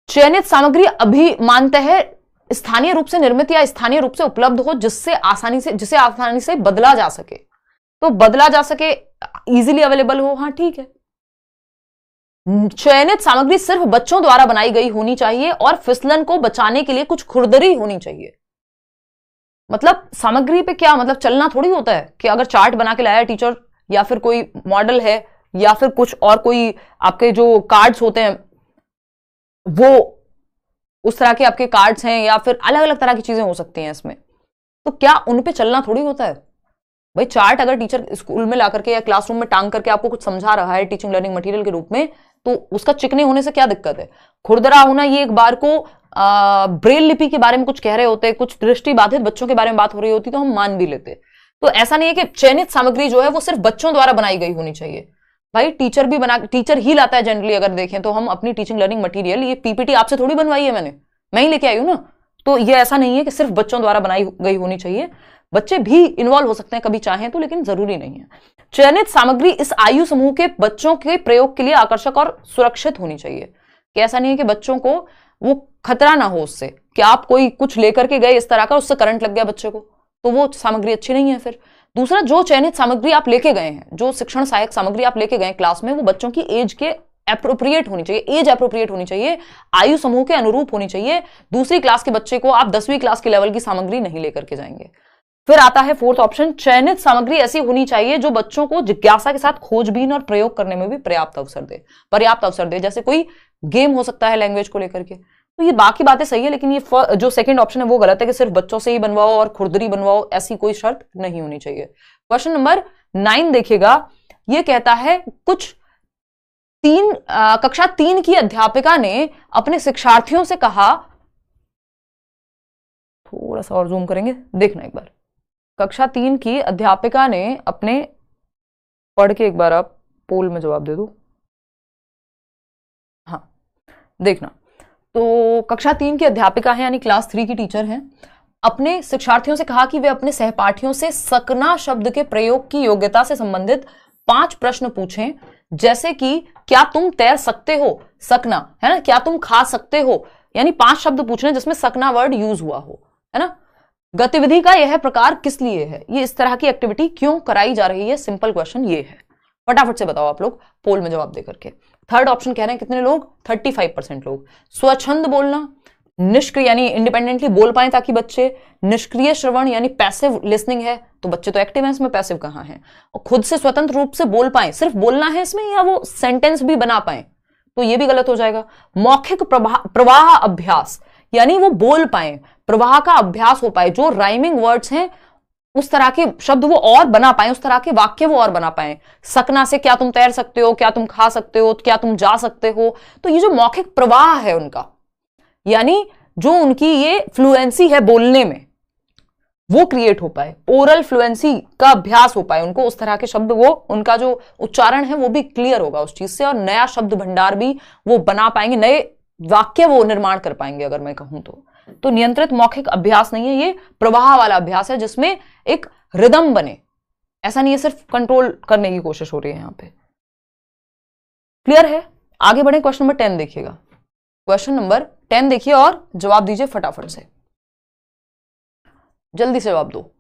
चयनित सामग्री अभी मानते हैं स्थानीय रूप से निर्मित या स्थानीय रूप से उपलब्ध हो, जिसे आसानी से बदला जा सके। तो बदला जा सके, इजीली अवेलेबल हो, हाँ ठीक है। चयनित सामग्री सिर्फ बच्चों द्वारा बनाई गई होनी चाहिए और फिसलन को बचाने के लिए कुछ खुरदरी होनी चाहिए। मतलब सामग्री पे क्या मतलब, चलना थोड़ी होता है कि अगर चार्ट बना के लाया टीचर या फिर कोई मॉडल है या फिर कुछ और कोई आपके जो कार्ड्स होते हैं वो उस तरह के आपके कार्ड्स हैं या फिर अलग अलग तरह की चीजें हो सकती हैं इसमें, तो क्या उन पे चलना थोड़ी होता है भाई। चार्ट अगर टीचर स्कूल में ला करके या क्लासरूम में टांग करके आपको कुछ समझा रहा है टीचिंग लर्निंग मटेरियल के रूप में, तो उसका चिकने होने से क्या दिक्कत है? खुरदरा होना, ये एक बार को ब्रेल लिपि के बारे में कुछ कह रहे होते, कुछ दृष्टि बाधित बच्चों के बारे में बात हो रही होती तो हम मान भी लेते। तो ऐसा नहीं है कि चयनित सामग्री जो है वो सिर्फ बच्चों द्वारा बनाई गई होनी चाहिए। भाई टीचर ही लाता है जनरली, अगर देखें तो हम अपनी टीचिंग लर्निंग मटेरियल, ये पीपीटी आपसे थोड़ी बनवाई है मैं ही लेके आई हूं ना। तो ये ऐसा नहीं है कि सिर्फ बच्चों द्वारा बनाई गई होनी चाहिए, बच्चे भी इन्वॉल्व हो सकते हैं कभी चाहें तो, लेकिन जरूरी नहीं है। चयनित सामग्री इस आयु समूह के बच्चों के प्रयोग के लिए आकर्षक और सुरक्षित होनी चाहिए, कि ऐसा नहीं है कि बच्चों को वो खतरा ना हो उससे, कि आप कोई कुछ लेकर के गए इस तरह का, उससे करंट लग गया बच्चे को, तो वो सामग्री अच्छी नहीं है फिर। दूसरा, जो चयनित सामग्री आप लेके गए हैं, जो शिक्षण सहायक सामग्री आप लेके गए क्लास में, वो बच्चों की एज के एप्रोप्रिएट होनी चाहिए, एज एप्रोप्रिएट होनी चाहिए, आयु समूह के अनुरूप होनी चाहिए। दूसरी क्लास के बच्चे को आप 10वीं क्लास के लेवल की सामग्री नहीं लेकर के जाएंगे। फिर आता है फोर्थ ऑप्शन, चयनित सामग्री ऐसी होनी चाहिए जो बच्चों को जिज्ञासा के साथ खोजबीन और प्रयोग करने में भी पर्याप्त अवसर दे। जैसे कोई गेम हो सकता है लैंग्वेज को लेकर के। तो ये बाकी बातें सही है, लेकिन ये जो सेकंड ऑप्शन है वो गलत है कि सिर्फ बच्चों से ही बनवाओ और खुरदरी बनवाओ, ऐसी कोई शर्त नहीं होनी चाहिए। क्वेश्चन नंबर 9 देखिएगा, ये कहता है कक्षा 3 की अध्यापिका ने अपने शिक्षार्थियों से कहा, थोड़ा सा और जूम करेंगे, देखना एक बार, कक्षा 3 की अध्यापिका ने अपने, पढ़ के एक बार आप पोल में जवाब दे दो। हाँ देखना, तो कक्षा 3 की अध्यापिका है यानी क्लास 3 की टीचर हैं, अपने शिक्षार्थियों से कहा कि वे अपने सहपाठियों से सकना शब्द के प्रयोग की योग्यता से संबंधित 5 प्रश्न पूछें, जैसे कि क्या तुम तैर सकते हो, सकना है ना, क्या तुम खा सकते हो, यानी 5 शब्द पूछने जिसमें सकना वर्ड यूज हुआ हो, है ना। गतिविधि का यह प्रकार किस लिए है, ये इस तरह की एक्टिविटी क्यों कराई जा रही है, सिंपल क्वेश्चन ये है। फटाफट से बताओ आप लोग पोल में जवाब दे करके। थर्ड ऑप्शन कह रहे हैं कितने लोग, 35% लोग। स्वच्छंद बोलना, निष्क्रिय यानी इंडिपेंडेंटली बोल पाए ताकि बच्चे, निष्क्रिय श्रवण यानी पैसिव लिसनिंग है, तो बच्चे तो एक्टिव हैं इसमें, पैसिव कहां है, और खुद से स्वतंत्र रूप से बोल पाए, सिर्फ बोलना है इसमें या वो सेंटेंस भी बना पाए, तो ये भी गलत हो जाएगा। मौखिक प्रवाह अभ्यास यानी वो बोल पाए, प्रवाह का अभ्यास हो पाए, जो राइमिंग वर्ड्स हैं उस तरह के शब्द वो और बना पाए, उस तरह के वाक्य वो और बना पाए। सकना से क्या तुम तैर सकते हो, क्या तुम खा सकते हो, क्या तुम जा सकते हो, तो ये जो मौखिक प्रवाह है उनका, यानी जो उनकी ये फ्लुएंसी है बोलने में, वो क्रिएट हो पाए, ओरल फ्लुएंसी का अभ्यास हो पाए, उनको उस तरह के शब्द, वो उनका जो उच्चारण है वो भी क्लियर होगा उस चीज से, और नया शब्द भंडार भी वो बना पाएंगे, नए वाक्य वो निर्माण कर पाएंगे अगर मैं कहूं तो नियंत्रित मौखिक अभ्यास नहीं है, ये प्रवाह वाला अभ्यास है जिसमें एक रिदम बने, ऐसा नहीं है सिर्फ कंट्रोल करने की कोशिश हो रही है यहां पे। क्लियर है? आगे बढ़े, क्वेश्चन नंबर 10 देखिएगा। क्वेश्चन नंबर 10 देखिए और जवाब दीजिए फटाफट से, जल्दी से जवाब दो।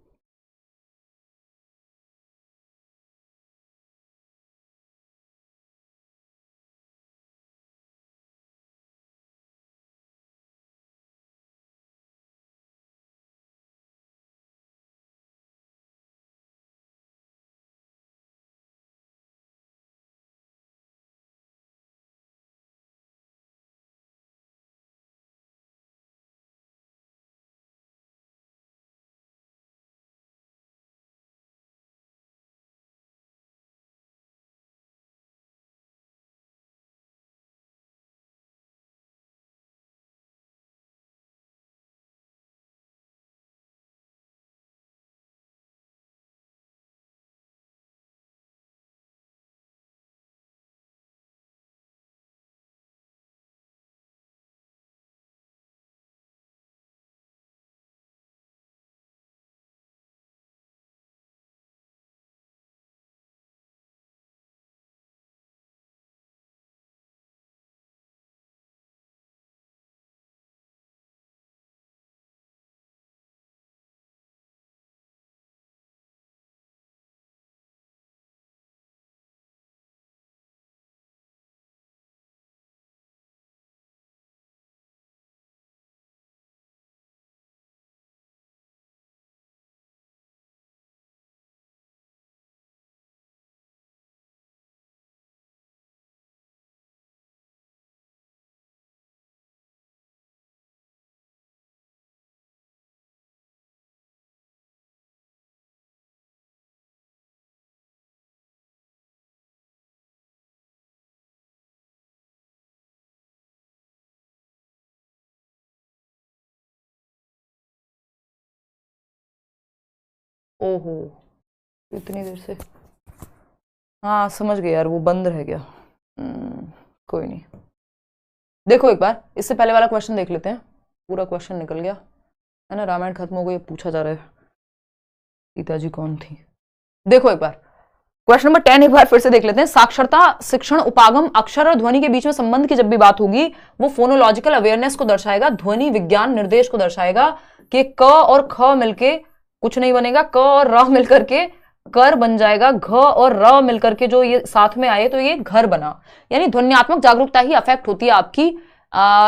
ओहो, इतनी देर से, हाँ समझ गया यार, वो बंद रह गया। कोई नहीं, देखो एक बार इससे पहले वाला क्वेश्चन देख लेते हैं, पूरा क्वेश्चन निकल गया है ना, रामायण खत्म हो गई, पूछा जा रहा है सीता जी कौन थी। देखो एक बार क्वेश्चन नंबर 10 एक बार फिर से देख लेते हैं। साक्षरता, शिक्षण, उपागम, अक्षर और ध्वनि के बीच में संबंध की जब भी बात होगी वो फोनोलॉजिकल अवेयरनेस को दर्शाएगा, ध्वनि विज्ञान निर्देश को दर्शाएगा कि क और ख मिलके कुछ नहीं बनेगा, क और र मिलकर के कर बन जाएगा, घ और र मिलकर के जो ये साथ में आए तो ये घर बना। यानी ध्वन्यात्मक जागरूकता ही अफेक्ट होती है आपकी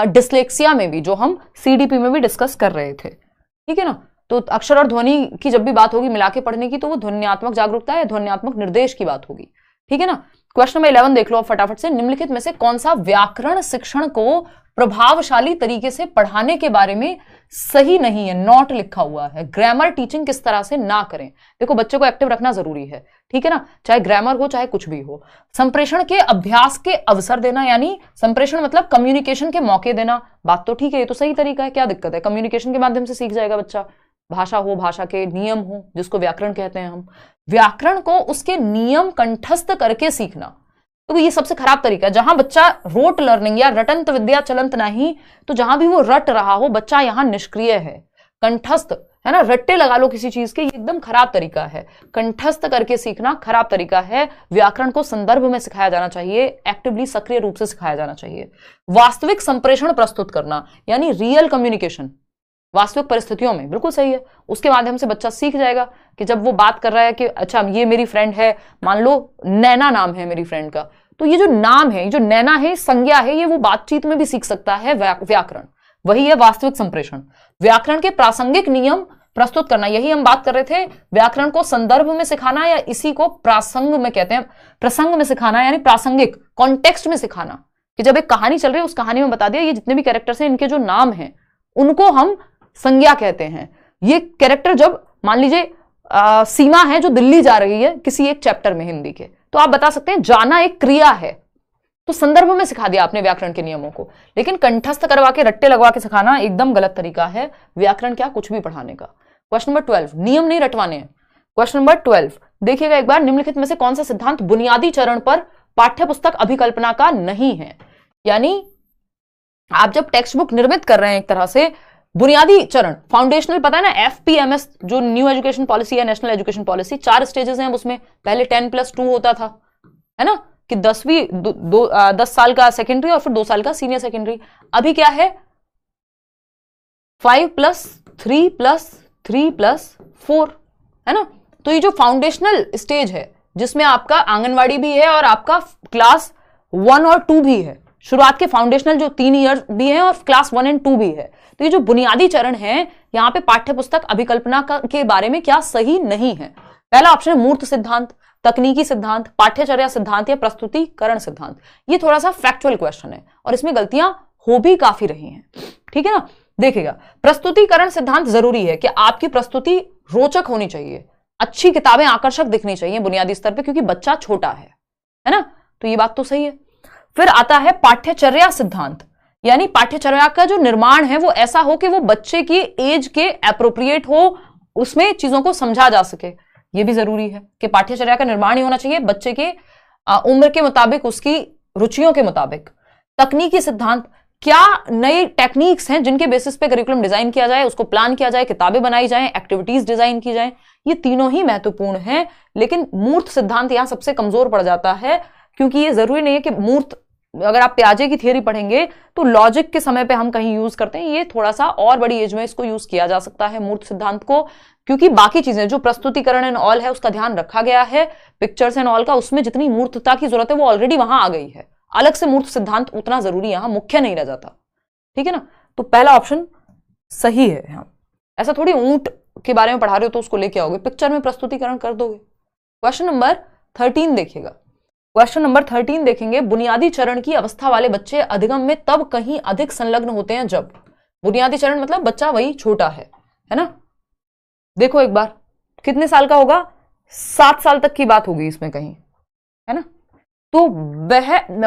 डिस्लेक्सिया में भी, जो हम सीडीपी में भी डिस्कस कर रहे थे, ठीक है ना। तो अक्षर और ध्वनि की जब भी बात होगी मिला के पढ़ने की तो वो ध्वन्यात्मक जागरूकता या ध्वन्यात्मक निर्देश की बात होगी, ठीक है ना। क्वेश्चन नंबर 11 देख लो फटाफट से। निम्नलिखित में से कौन सा व्याकरण शिक्षण को प्रभावशाली तरीके से पढ़ाने के बारे में सही नहीं है, नॉट लिखा हुआ है। ग्रामर टीचिंग किस तरह से ना करें, देखो बच्चे को एक्टिव रखना जरूरी है, ठीक है ना, चाहे ग्रामर हो चाहे कुछ भी हो। संप्रेषण के अभ्यास के अवसर देना, यानी संप्रेषण मतलब कम्युनिकेशन के मौके देना, बात तो ठीक है, ये तो सही तरीका है, क्या दिक्कत है, कम्युनिकेशन के माध्यम से सीख जाएगा बच्चा, भाषा हो, भाषा के नियम हो, जिसको व्याकरण कहते हैं हम, व्याकरण को उसके नियम कंठस्थ करके सीखना, तो ये सबसे खराब तरीका है। जहां बच्चा रोट लर्निंग या रटंत विद्या चलंत नहीं, तो जहां भी वो रट रहा हो बच्चा यहां निष्क्रिय है, कंठस्थ है ना, रट्टे लगा लो किसी चीज के, ये एकदम खराब तरीका है। कंठस्थ करके सीखना खराब तरीका है। व्याकरण को संदर्भ में सिखाया जाना चाहिए, एक्टिवली सक्रिय रूप से सिखाया जाना चाहिए। वास्तविक संप्रेषण प्रस्तुत करना यानी रियल कम्युनिकेशन, वास्तविक परिस्थितियों में, बिल्कुल सही है। उसके माध्यम से बच्चा सीख जाएगा कि जब वो बात कर रहा है कि अच्छा ये मेरी फ्रेंड है, मान लो नैना नाम है मेरी फ्रेंड का, तो ये जो नाम है, ये जो नैना है, संज्ञा है, ये वो बातचीत में भी सीख सकता है व्याकरण। वही है वास्तविक संप्रेषण। व्याकरण के प्रासंगिक नियम प्रस्तुत करना, यही हम बात कर रहे थे। व्याकरण को संदर्भ में सिखाना या इसी को प्रासंग में कहते हैं, प्रसंग में सिखाना यानी प्रासंगिक कॉन्टेक्स्ट में सिखाना, कि जब एक कहानी चल रही है उस कहानी में बता दिया ये जितने भी कैरेक्टर्स हैं इनके जो नाम हैं उनको हम संज्ञा कहते हैं। ये कैरेक्टर जब मान लीजिए सीमा है जो दिल्ली जा रही है किसी एक चैप्टर में हिंदी के, तो आप बता सकते हैं जाना एक क्रिया है, तो संदर्भ में सिखा दिया आपने व्याकरण के नियमों को। लेकिन कंठस्थ करवा के रट्टे लगवा के सिखाना एकदम गलत तरीका है व्याकरण क्या कुछ भी पढ़ाने का। क्वेश्चन नंबर 12, नियम नहीं रटवाने हैं। क्वेश्चन नंबर 12 देखिएगा एक बार, निम्नलिखित में से कौन सा सिद्धांत बुनियादी चरण पर पाठ्यपुस्तक अभिकल्पना का नहीं है। यानी आप जब टेक्स्ट बुक निर्मित कर रहे हैं एक तरह से बुनियादी चरण, फाउंडेशनल, पता है ना FPMS जो न्यू एजुकेशन पॉलिसी है, नेशनल एजुकेशन पॉलिसी, 4 स्टेजेस हैं उसमें। पहले 10+2 होता था, है ना, कि 10 साल का सेकेंडरी और फिर 2 साल का सीनियर सेकेंडरी। अभी क्या है 5+3+3+4, है ना। तो ये जो फाउंडेशनल स्टेज है जिसमें आपका आंगनवाड़ी भी है और आपका क्लास 1 और 2 भी है, शुरुआत के फाउंडेशनल जो 3 ईयर भी है और क्लास 1 और 2 भी है। तो ये जो बुनियादी चरण है यहां पे पाठ्यपुस्तक अभिकल्पना के बारे में क्या सही नहीं है। पहला ऑप्शन है मूर्त सिद्धांत, तकनीकी सिद्धांत, पाठ्यचर्या सिद्धांत या प्रस्तुतिकरण सिद्धांत। ये थोड़ा सा फैक्चुअल क्वेश्चन है और इसमें गलतियां हो भी काफी रही हैं, ठीक है ना। देखिएगा, प्रस्तुतिकरण सिद्धांत जरूरी है कि आपकी प्रस्तुति रोचक होनी चाहिए, अच्छी किताबें आकर्षक दिखनी चाहिए बुनियादी स्तर पे, क्योंकि बच्चा छोटा है ना, तो ये बात तो सही है। फिर आता है पाठ्यचर्या सिद्धांत, यानी पाठ्यचर्या का जो निर्माण है वो ऐसा हो कि वो बच्चे की एज के एप्रोप्रिएट हो, उसमें चीजों को समझा जा सके। ये भी जरूरी है कि पाठ्यचर्या का निर्माण ही होना चाहिए बच्चे के उम्र के मुताबिक, उसकी रुचियों के मुताबिक। तकनीकी सिद्धांत, क्या नए टेक्निक्स हैं जिनके बेसिस पे करिकुलम डिजाइन किया जाए, उसको प्लान किया जाए, किताबें बनाई जाएं, एक्टिविटीज डिजाइन की जाएं। ये तीनों ही महत्वपूर्ण हैं, लेकिन मूर्त सिद्धांत यहां सबसे कमजोर पड़ जाता है, क्योंकि ये जरूरी नहीं है कि मूर्त, अगर आप प्याजे की थियरी पढ़ेंगे तो लॉजिक के समय पे हम कहीं यूज करते हैं, ये थोड़ा सा और बड़ी एज में इसको यूज किया जा सकता है मूर्त सिद्धांत को, क्योंकि बाकी चीजें जो प्रस्तुतिकरण एंड ऑल है उसका ध्यान रखा गया है, पिक्चर्स एंड ऑल का, उसमें जितनी मूर्तता की जरूरत है वो ऑलरेडी वहां आ गई है। अलग से मूर्त सिद्धांत उतना जरूरी यहां मुख्य नहीं रह जाता, ठीक है ना। तो पहला ऑप्शन सही है यहां। ऐसा थोड़ी ऊंट के बारे में पढ़ा रहे हो तो उसको लेके आओगे, पिक्चर में प्रस्तुतिकरण कर दोगे। क्वेश्चन नंबर 13 देखिएगा, क्वेश्चन नंबर 13 देखेंगे, बुनियादी चरण की अवस्था वाले बच्चे अधिगम में तब कहीं अधिक संलग्न होते हैं जब, बुनियादी चरण मतलब बच्चा वही छोटा है ना। देखो एक बार, कितने साल का होगा, 7 साल तक की बात होगी इसमें कहीं, है ना। तो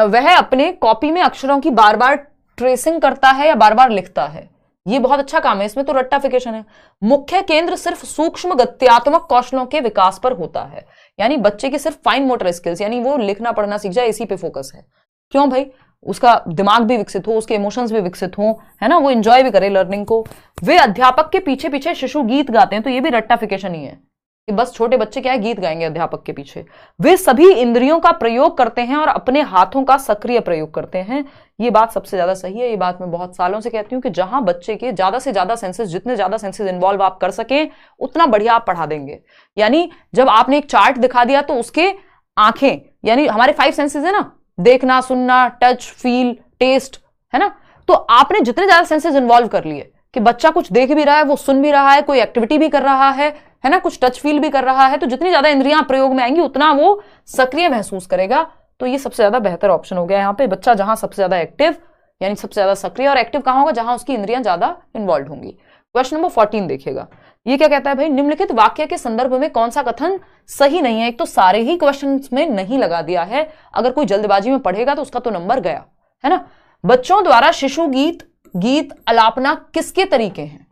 वह अपने कॉपी में अक्षरों की बार बार ट्रेसिंग करता है या बार बार लिखता है, ये बहुत अच्छा काम है, इसमें तो रट्टाफिकेशन है। मुख्य केंद्र सिर्फ सूक्ष्म गत्यात्मक कौशलों के विकास पर होता है, यानी बच्चे की सिर्फ फाइन मोटर स्किल्स, यानी वो लिखना पढ़ना सीख जाए, इसी पे फोकस है। क्यों भाई, उसका दिमाग भी विकसित हो, उसके इमोशंस भी विकसित हो, है ना, वो एंजॉय भी करे लर्निंग को। वे अध्यापक के पीछे पीछे शिशु गीत गाते हैं, तो ये भी रट्टाफिकेशन ही है कि बस छोटे बच्चे क्या है गीत गाएंगे अध्यापक के पीछे। वे सभी इंद्रियों का प्रयोग करते हैं और अपने हाथों का सक्रिय प्रयोग करते हैं, ये बात सबसे ज्यादा सही है। ये बात मैं बहुत सालों से कहती हूं कि जहां बच्चे के ज्यादा से ज्यादा सेंसेस, जितने ज्यादा सेंसेस इन्वॉल्व आप कर सकें उतना बढ़िया आप पढ़ा देंगे। यानी जब आपने एक चार्ट दिखा दिया तो उसके आंखें, यानी हमारे 5 सेंसेस है ना, देखना, सुनना, टच, फील, टेस्ट, है ना, तो आपने जितने ज्यादा सेंसेस इन्वॉल्व कर लिए कि बच्चा कुछ देख भी रहा है, वो सुन भी रहा है, कोई एक्टिविटी भी कर रहा है ना, कुछ टच फील भी कर रहा है, तो जितनी ज्यादा इंद्रियां प्रयोग में आएंगी उतना वो सक्रिय महसूस करेगा। तो ये सबसे ज्यादा बेहतर ऑप्शन हो गया यहाँ पे। बच्चा जहां सबसे ज्यादा एक्टिव, यानी सबसे ज्यादा सक्रिय, और एक्टिव कहां होगा, जहां उसकी इंद्रियां ज्यादा इन्वॉल्व होंगी। क्वेश्चन नंबर 14 देखिएगा, ये क्या कहता है भाई, निम्नलिखित वाक्य के संदर्भ में कौन सा कथन सही नहीं है। एक तो सारे ही क्वेश्चन में नहीं लगा दिया है, अगर कोई जल्दबाजी में पढ़ेगा तो उसका तो नंबर गया, है ना। बच्चों द्वारा शिशु गीत, गीत अलापना किसके तरीके हैं,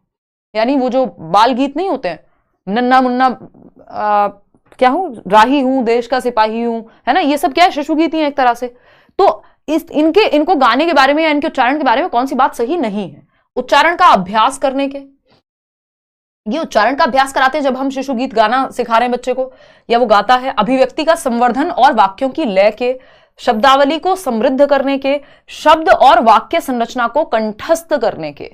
यानी वो जो बाल गीत नहीं होते हैं, नन्ना मुन्ना क्या हूं, राही हूं, देश का सिपाही हूं, है ना, ये सब क्या है, शिशु गीत ही है एक तरह से। तो इनको गाने के बारे में या इनके उच्चारण के बारे में कौन सी बात सही नहीं है? उच्चारण का अभ्यास करने के, ये उच्चारण का अभ्यास कराते हैं जब हम शिशु गीत गाना सिखा रहे हैं बच्चे को या वो गाता है। अभिव्यक्ति का संवर्धन और वाक्यों की लय के, शब्दावली को समृद्ध करने के, शब्द और वाक्य संरचना को कंठस्थ करने के।